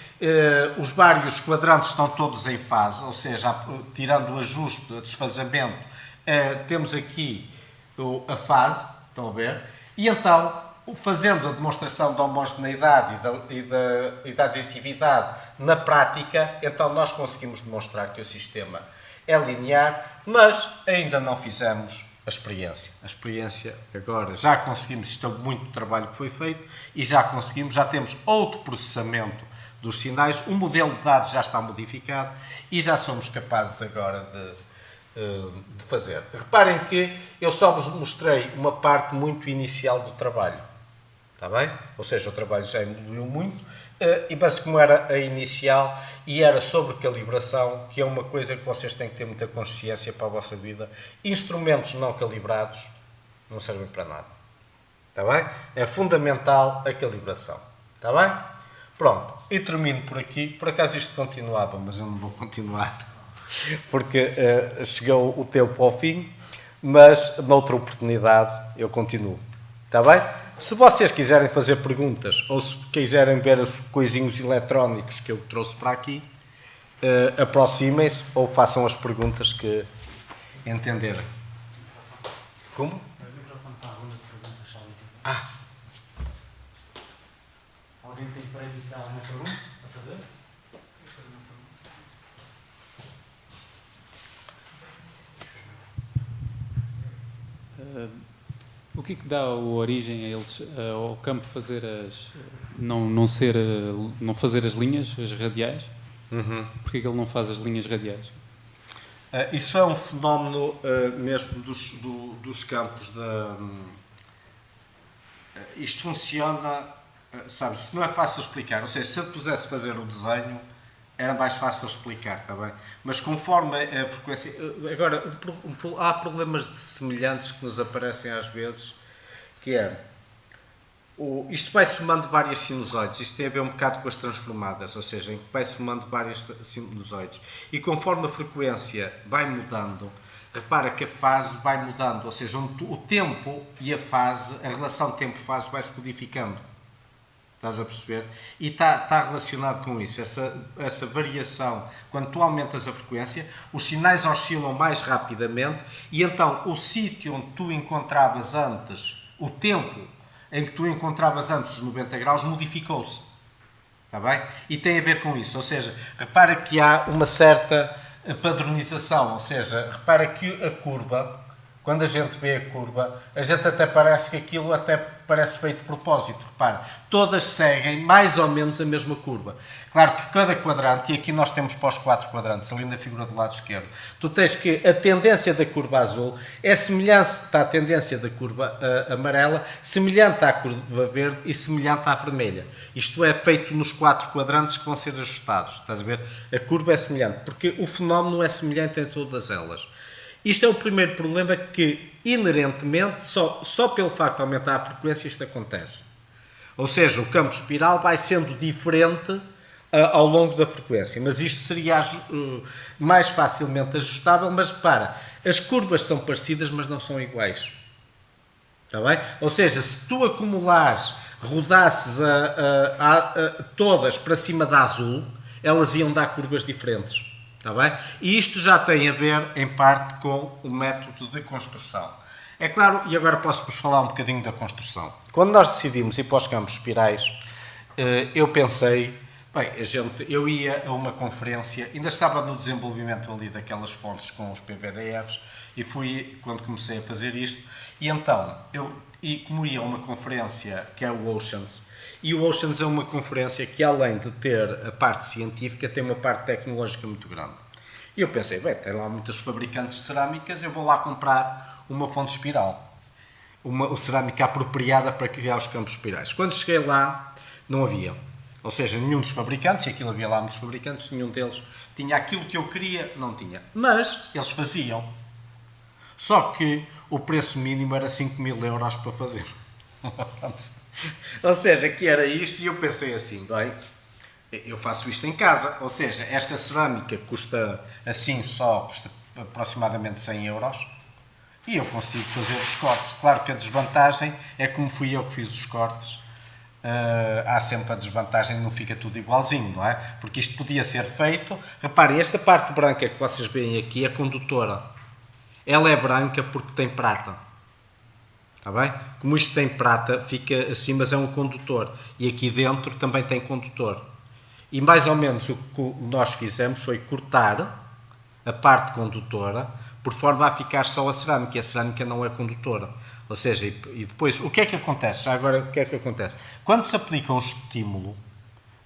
os vários quadrantes estão todos em fase, ou seja, tirando o ajuste, o desfazamento, temos aqui a fase, estão a ver? E então, fazendo a demonstração da homogeneidade e da aditividade na prática, então nós conseguimos demonstrar que o sistema é linear, mas ainda não fizemos a experiência. A experiência agora já conseguimos, isto é muito trabalho que foi feito, e já conseguimos, já temos outro processamento dos sinais, o modelo de dados já está modificado e já somos capazes agora de fazer. Reparem que eu só vos mostrei uma parte muito inicial do trabalho. Está bem? Ou seja, o trabalho já evoluiu muito, mas como era a inicial e era sobre calibração, que é uma coisa que vocês têm que ter muita consciência para a vossa vida, instrumentos não calibrados não servem para nada. Está bem? É fundamental a calibração. Está bem? Pronto. E termino por aqui. Por acaso isto continuava, mas eu não vou continuar, porque chegou o tempo ao fim, mas noutra oportunidade eu continuo. Está bem? Se vocês quiserem fazer perguntas ou se quiserem ver os coisinhos eletrónicos que eu trouxe para aqui, aproximem-se ou façam as perguntas que entenderem. Como? O microfone está à ronda de perguntas, só Ah, alguém tem para iniciar uma pergunta a fazer? O que é que dá a origem a eles, ao campo fazer não fazer as linhas, as radiais? Porque é que ele não faz as linhas radiais? Isso é um fenómeno mesmo dos campos. Isto funciona, sabe-se, não é fácil explicar. Ou seja, se eu pusesse fazer o desenho, era mais fácil explicar, está bem? Mas conforme a frequência... Agora, há problemas semelhantes que nos aparecem às vezes, que é... Isto vai somando várias sinusoides. Isto tem a ver um bocado com as transformadas, ou seja, em que vai somando várias sinusoides. E conforme a frequência vai mudando, repara que a fase vai mudando, ou seja, o tempo e a fase, a relação tempo-fase vai se modificando. Estás a perceber? E está relacionado com isso, essa variação. Quando tu aumentas a frequência, os sinais oscilam mais rapidamente e então o sítio onde tu encontravas antes, o tempo em que tu encontravas antes os 90 graus, modificou-se. Está bem? E tem a ver com isso. Ou seja, repara que há uma certa padronização. Ou seja, repara que a curva, quando a gente vê a curva, a gente até parece que aquilo até parece feito de propósito. Repara, todas seguem mais ou menos a mesma curva. Claro que cada quadrante, e aqui nós temos para os 4 quadrantes, ali na figura do lado esquerdo, tu tens que a tendência da curva azul é semelhante à tendência da curva amarela, semelhante à curva verde e semelhante à vermelha. Isto é feito nos 4 quadrantes que vão ser ajustados. Estás a ver? A curva é semelhante, porque o fenómeno é semelhante em todas elas. Isto é o primeiro problema que, inerentemente, só pelo facto de aumentar a frequência, isto acontece. Ou seja, o campo espiral vai sendo diferente ao longo da frequência, mas isto seria mais facilmente ajustável, mas repara, as curvas são parecidas, mas não são iguais. Está bem? Ou seja, se tu acumulares, rodasses todas para cima da azul, elas iam dar curvas diferentes. Está bem? E isto já tem a ver, em parte, com o método de construção. É claro, e agora posso-vos falar um bocadinho da construção. Quando nós decidimos ir para os campos espirais, eu pensei, bem, eu ia a uma conferência, ainda estava no desenvolvimento ali daquelas fontes com os PVDFs, e fui quando comecei a fazer isto, e então, como ia a uma conferência que é o Oceans, e o Oceans é uma conferência que, além de ter a parte científica, tem uma parte tecnológica muito grande. E eu pensei, bem, tem lá muitos fabricantes de cerâmicas, eu vou lá comprar uma fonte espiral. Uma cerâmica apropriada para criar os campos espirais. Quando cheguei lá, não havia. Ou seja, nenhum dos fabricantes, e aquilo havia lá muitos fabricantes, nenhum deles tinha aquilo que eu queria, não tinha. Mas eles faziam. Só que o preço mínimo era 5.000 euros para fazer. Ou seja, que era isto, e eu pensei assim, bem, eu faço isto em casa, ou seja, esta cerâmica custa assim só, custa aproximadamente 100 euros, e eu consigo fazer os cortes. Claro que a desvantagem é como fui eu que fiz os cortes, há sempre a desvantagem, não fica tudo igualzinho, não é? Porque isto podia ser feito, reparem, esta parte branca que vocês veem aqui é condutora, ela é branca porque tem prata. Está bem? Como isto tem prata, fica assim, mas é um condutor. E aqui dentro também tem condutor. E mais ou menos o que nós fizemos foi cortar a parte condutora, por forma a ficar só a cerâmica, e a cerâmica não é condutora. Ou seja, e depois, o que é que acontece? Já agora, o que é que acontece? Quando se aplica um estímulo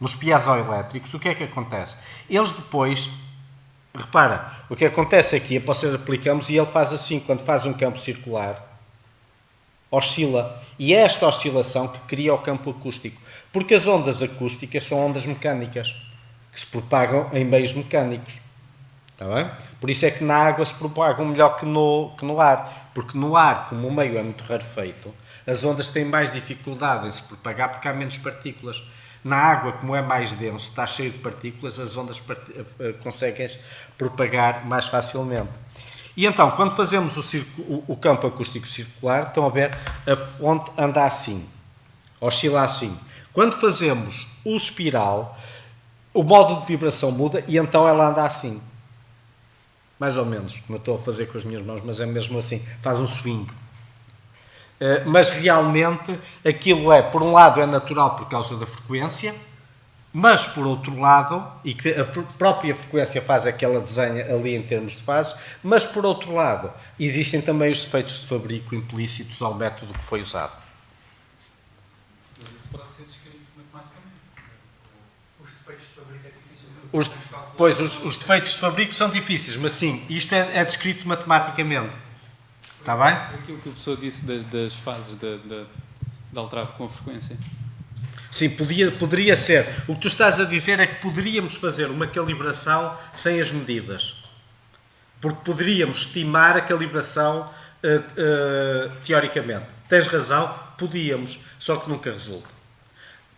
nos piezoelétricos, o que é que acontece? Eles depois, repara, o que acontece aqui é que vocês aplicamos e ele faz assim, quando faz um campo circular, oscila. E é esta oscilação que cria o campo acústico. Porque as ondas acústicas são ondas mecânicas, que se propagam em meios mecânicos. Está bem? Por isso é que na água se propagam melhor que no ar. Porque no ar, como o meio é muito rarefeito, as ondas têm mais dificuldade em se propagar porque há menos partículas. Na água, como é mais denso, está cheio de partículas, as ondas conseguem propagar mais facilmente. E então, quando fazemos o campo acústico circular, estão a ver, a fonte anda assim, oscila assim. Quando fazemos o espiral, o modo de vibração muda e então ela anda assim. Mais ou menos, como eu estou a fazer com as minhas mãos, mas é mesmo assim, faz um swing. Mas realmente aquilo é, por um lado, é natural por causa da frequência, mas por outro lado, e que a própria frequência faz aquela desenha ali em termos de fases, mas por outro lado, existem também os defeitos de fabrico implícitos ao método que foi usado. Mas isso pode ser descrito matematicamente. Os defeitos de fabrico é difícil. Os defeitos de fabrico são difíceis, mas sim, isto é descrito matematicamente. Está bem? Aquilo que a pessoa disse das fases de alterar com a frequência. Sim, poderia ser. O que tu estás a dizer é que poderíamos fazer uma calibração sem as medidas. Porque poderíamos estimar a calibração teoricamente. Tens razão, podíamos, só que nunca resulta.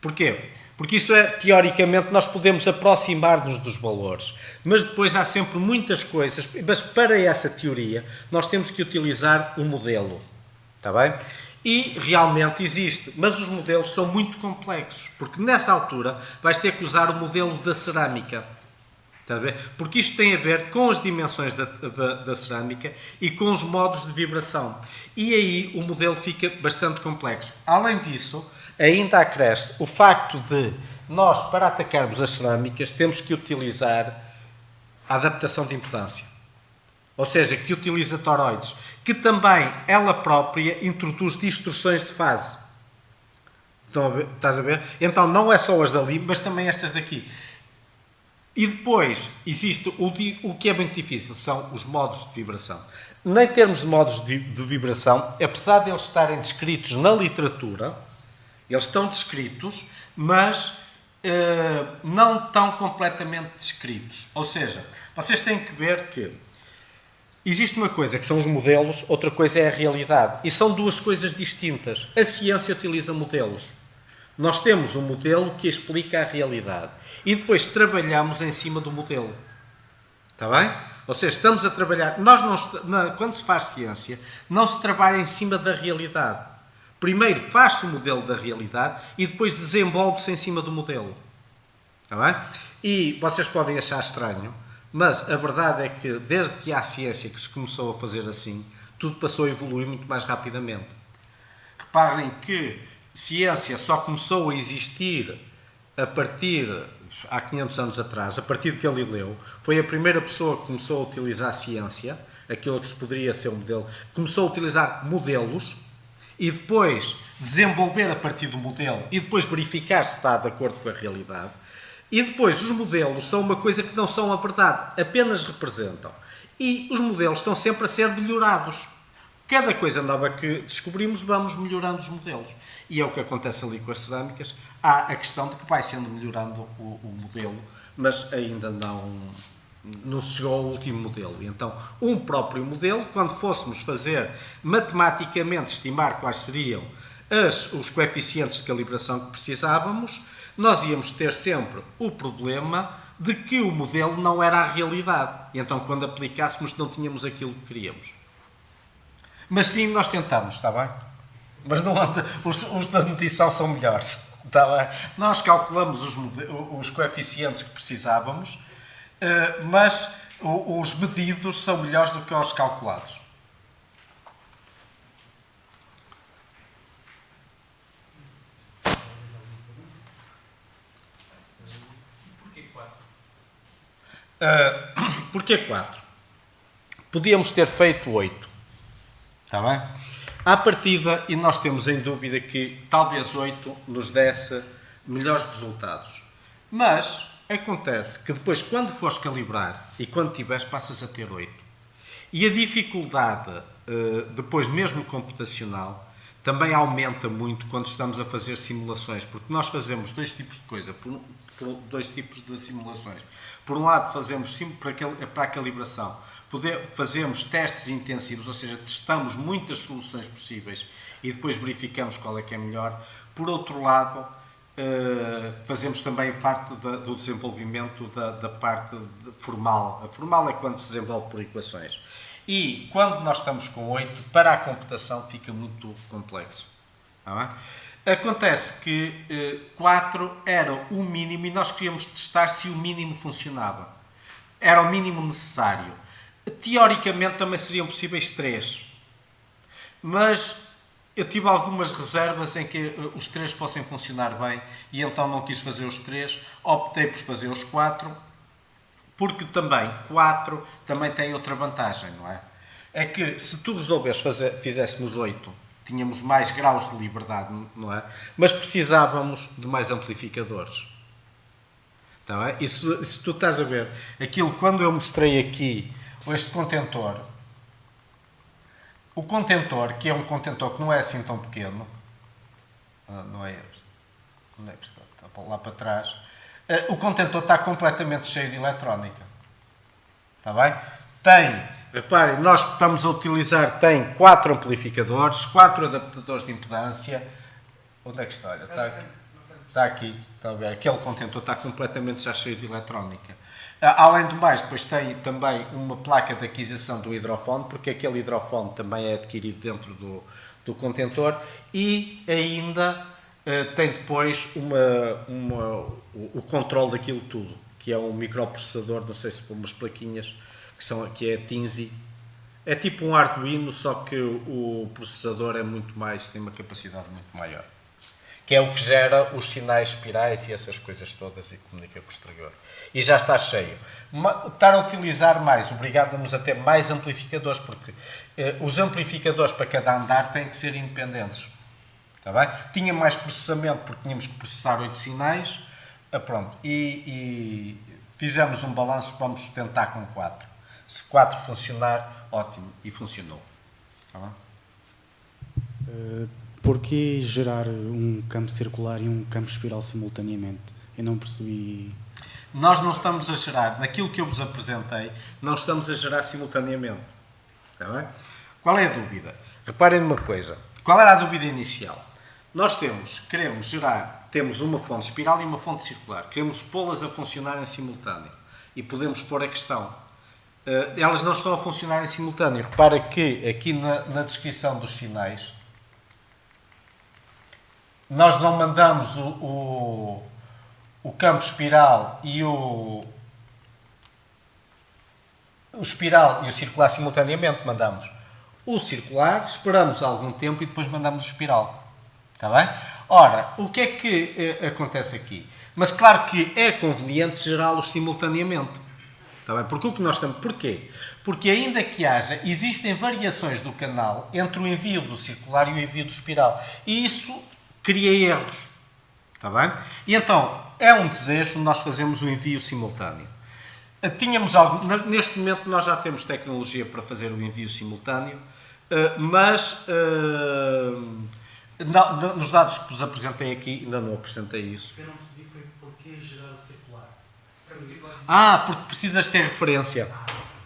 Porquê? Porque isso é, teoricamente, nós podemos aproximar-nos dos valores. Mas depois há sempre muitas coisas. Mas para essa teoria, nós temos que utilizar um modelo. Está bem? E realmente existe. Mas os modelos são muito complexos. Porque nessa altura vais ter que usar o modelo da cerâmica. Está a ver? Porque isto tem a ver com as dimensões da cerâmica e com os modos de vibração. E aí o modelo fica bastante complexo. Além disso, ainda acresce o facto de nós, para atacarmos as cerâmicas, temos que utilizar a adaptação de impedância. Ou seja, que utiliza toroides, que também ela própria introduz distorções de fase. Estás a ver? Então não é só as dali, mas também estas daqui. E depois existe o que é muito difícil, são os modos de vibração. Nem termos de modos de vibração, apesar de eles estarem descritos na literatura, eles estão descritos, mas não estão completamente descritos. Ou seja, vocês têm que ver que existe uma coisa que são os modelos, outra coisa é a realidade. E são duas coisas distintas. A ciência utiliza modelos. Nós temos um modelo que explica a realidade. E depois trabalhamos em cima do modelo. Está bem? Ou seja, estamos a trabalhar... quando se faz ciência, não se trabalha em cima da realidade. Primeiro faz-se o modelo da realidade e depois desenvolve-se em cima do modelo. Está bem? E vocês podem achar estranho, mas a verdade é que desde que há ciência que se começou a fazer assim, tudo passou a evoluir muito mais rapidamente. Reparem que ciência só começou a existir a partir, há 500 anos atrás, a partir de Galileu. Foi a primeira pessoa que começou a utilizar a ciência, aquilo que se poderia ser um modelo, começou a utilizar modelos e depois desenvolver a partir do modelo e depois verificar se está de acordo com a realidade. E depois os modelos são uma coisa que não são a verdade, apenas representam. E os modelos estão sempre a ser melhorados. Cada coisa nova que descobrimos, vamos melhorando os modelos. E é o que acontece ali com as cerâmicas. Há a questão de que vai sendo melhorando o modelo, mas ainda não se chegou ao último modelo. E então, um próprio modelo, quando fôssemos fazer matematicamente, estimar quais seriam os coeficientes de calibração que precisávamos, nós íamos ter sempre o problema de que o modelo não era a realidade. E então, quando aplicássemos, não tínhamos aquilo que queríamos. Mas sim, nós tentamos, está bem? Mas não, os da medição são melhores, está bem? Nós calculamos os coeficientes que precisávamos, mas os medidos são melhores do que os calculados. Porquê 4? Podíamos ter feito 8. Está bem? À partida, e nós temos em dúvida que talvez 8 nos desse melhores resultados. Mas acontece que depois, quando fores calibrar e quando tiveres, passas a ter 8. E a dificuldade, depois mesmo computacional, também aumenta muito quando estamos a fazer simulações, porque nós fazemos dois tipos de coisa, dois tipos de simulações. Por um lado, fazemos para a calibração, fazemos testes intensivos, ou seja, testamos muitas soluções possíveis e depois verificamos qual é que é melhor. Por outro lado, fazemos também parte do desenvolvimento da parte formal. A formal é quando se desenvolve por equações. E quando nós estamos com 8, para a computação fica muito complexo. Tá bem? Acontece que 4 era o mínimo e nós queríamos testar se o mínimo funcionava. Era o mínimo necessário. Teoricamente também seriam possíveis 3. Mas eu tive algumas reservas em que os 3 fossem funcionar bem e então não quis fazer os 3. Optei por fazer os 4. Porque também 4 também tem outra vantagem, não é? É que se tu resolveres fizéssemos 8, tínhamos mais graus de liberdade, não é? Mas precisávamos de mais amplificadores. Tá bem? E se tu estás a ver, aquilo quando eu mostrei aqui este contentor, o contentor, que é um contentor que não é assim tão pequeno, não é este, onde é que está? Está lá para trás. O contentor está completamente cheio de eletrónica. Está bem? Reparem, nós estamos a utilizar, tem 4 amplificadores, 4 adaptadores de impedância. Onde é que está? Olha, está aqui. Está a ver? Aquele contentor está completamente já cheio de eletrónica. Além do mais, depois tem também uma placa de aquisição do hidrofone, porque aquele hidrofone também é adquirido dentro do contentor. E ainda tem depois o controle daquilo tudo, que é um microprocessador, não sei se for umas plaquinhas, que é Tinzi. É tipo um Arduino, só que o processador tem uma capacidade muito maior. Que é o que gera os sinais espirais e essas coisas todas e comunica com o exterior. E já está cheio. Estar a utilizar mais, obriga-nos a ter mais amplificadores, porque os amplificadores para cada andar têm que ser independentes. Está bem? Tinha mais processamento porque tínhamos que processar 8 sinais. Pronto. E fizemos um balanço, vamos tentar com 4. Se 4 funcionar, ótimo. E funcionou. Está bem? Porquê gerar um campo circular e um campo espiral simultaneamente? Eu não percebi. Nós não estamos a gerar, naquilo que eu vos apresentei, não estamos a gerar simultaneamente. Está bem? Qual é a dúvida? Reparem numa coisa. Qual era a dúvida inicial? Nós temos uma fonte espiral e uma fonte circular. Queremos pô-las a funcionar em simultâneo. E podemos pôr a questão. Elas não estão a funcionar em simultâneo. Repara que aqui na descrição dos sinais, nós não mandamos o campo espiral e o espiral e o circular simultaneamente. Mandamos o circular, esperamos algum tempo e depois mandamos o espiral. Está bem? Ora, o que é que acontece aqui? Mas claro que é conveniente gerá-los simultaneamente. Está bem? Porque o que nós estamos... Porquê? Porque ainda que existem variações do canal entre o envio do circular e o envio do espiral. E isso cria erros. Está bem? E então, é um desejo nós fazemos o envio simultâneo. Neste momento nós já temos tecnologia para fazer o envio simultâneo, mas nos dados que vos apresentei aqui, ainda não apresentei isso. O que eu não percebi foi porquê gerar o circular. Porque precisas ter referência.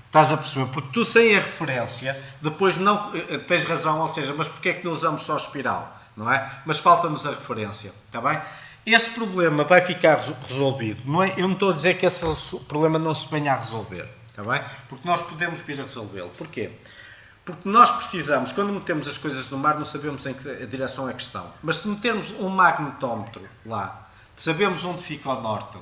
Estás a perceber? Porque tu sem a referência, depois não tens razão, ou seja, mas porquê é que não usamos só espiral? Não é? Mas falta-nos a referência. Está bem? Esse problema vai ficar resolvido. Não é? Eu não estou a dizer que esse problema não se venha a resolver. Está bem? Porque nós podemos vir a resolvê-lo. Porquê? Porque nós precisamos, quando metemos as coisas no mar, não sabemos em que direção é que estão. Mas se metermos um magnetómetro lá, sabemos onde fica o norte.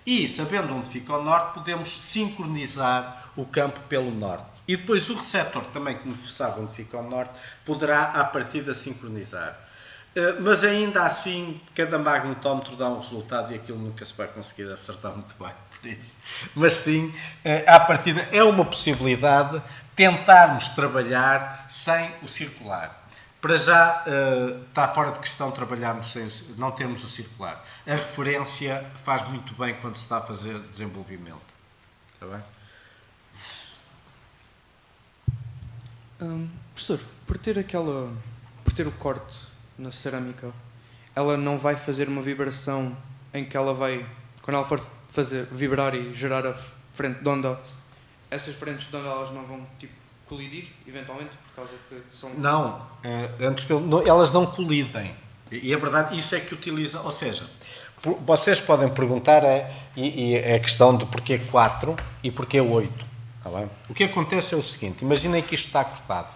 E, sabendo onde fica o norte, podemos sincronizar o campo pelo norte. E depois o receptor, também que sabe onde fica o norte, poderá, à partida, sincronizar. Mas ainda assim, cada magnetómetro dá um resultado e aquilo nunca se vai conseguir acertar muito bem. por isso. Mas sim, à partida é uma possibilidade tentarmos trabalhar sem o circular. Para já está fora de questão trabalharmos sem não termos o circular. A referência faz muito bem quando se está a fazer desenvolvimento. Está bem? Professor, por ter o corte na cerâmica, ela não vai fazer uma vibração em que ela vai, quando ela for fazer vibrar e gerar a frente de onda, essas frentes de onda elas não vão tipo colidir eventualmente por causa que são... Não, elas não colidem. E a verdade, isso é que utiliza, ou seja, vocês podem perguntar e é a questão de porquê 4 e porquê 8. Tá bem? O que acontece é o seguinte, imaginem que isto está cortado.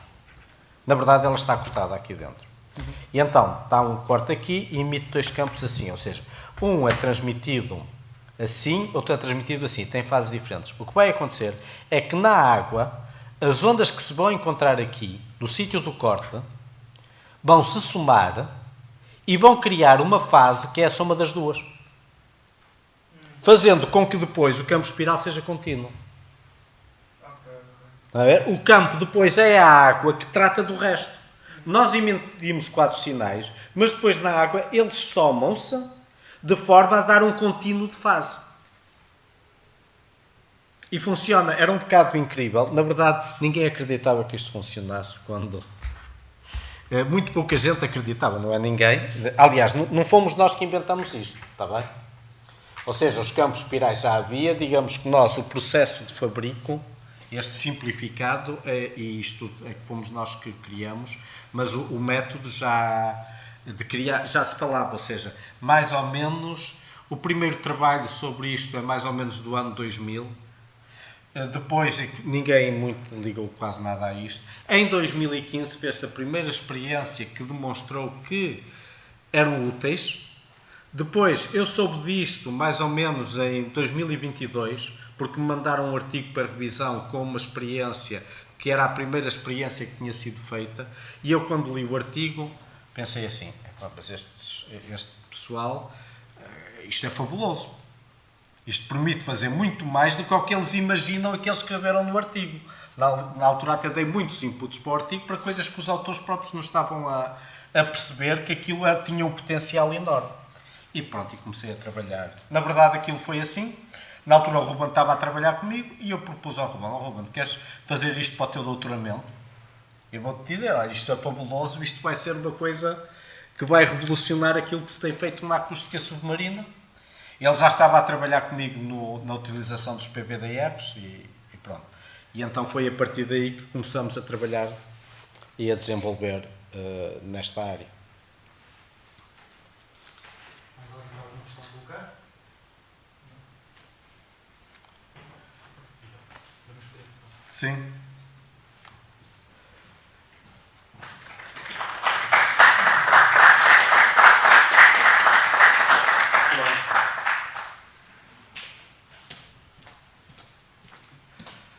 Na verdade ela está cortada aqui dentro. E então, está um corte aqui e emite 2 campos assim, ou seja, um é transmitido assim, outro é transmitido assim, tem fases diferentes. O que vai acontecer é que na água, as ondas que se vão encontrar aqui, no sítio do corte, vão se somar e vão criar uma fase que é a soma das duas. Fazendo com que depois o campo espiral seja contínuo. O campo depois é a água que trata do resto. Nós emitimos 4 sinais, mas depois na água eles somam-se de forma a dar um contínuo de fase. E funciona. Era um bocado incrível. Na verdade, ninguém acreditava que isto funcionasse quando... Muito pouca gente acreditava, não é ninguém. Aliás, não fomos nós que inventamos isto, está bem? Ou seja, os campos espirais já havia, digamos que nós, o processo de fabrico, este simplificado, e isto é que fomos nós que criamos, mas o método de criar já se falava, ou seja, mais ou menos, o primeiro trabalho sobre isto é mais ou menos do ano 2000, depois ninguém muito ligou quase nada a isto. Em 2015 fez-se a primeira experiência que demonstrou que eram úteis. Depois eu soube disto mais ou menos em 2022, porque me mandaram um artigo para revisão com uma experiência que era a primeira experiência que tinha sido feita, e eu quando li o artigo pensei assim, mas este pessoal, isto é fabuloso, isto permite fazer muito mais do que o que eles imaginam e que eles escreveram no artigo. Na altura até dei muitos inputs para o artigo para coisas que os autores próprios não estavam a perceber que aquilo tinha um potencial enorme. E pronto, e comecei a trabalhar. Na verdade aquilo foi assim. Na altura o Ruben estava a trabalhar comigo e eu propus ao Ruben, Ruben, queres fazer isto para o teu doutoramento? Eu vou-te dizer, olha, isto é fabuloso, isto vai ser uma coisa que vai revolucionar aquilo que se tem feito na acústica submarina. Ele já estava a trabalhar comigo na utilização dos PVDFs e pronto. E então foi a partir daí que começamos a trabalhar e a desenvolver nesta área. Sim.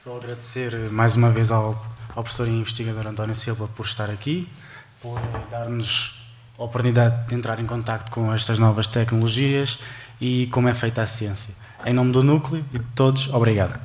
Só agradecer mais uma vez ao professor e investigador António Silva por estar aqui, por dar-nos a oportunidade de entrar em contacto com estas novas tecnologias e como é feita a ciência. Em nome do Núcleo e de todos, obrigado.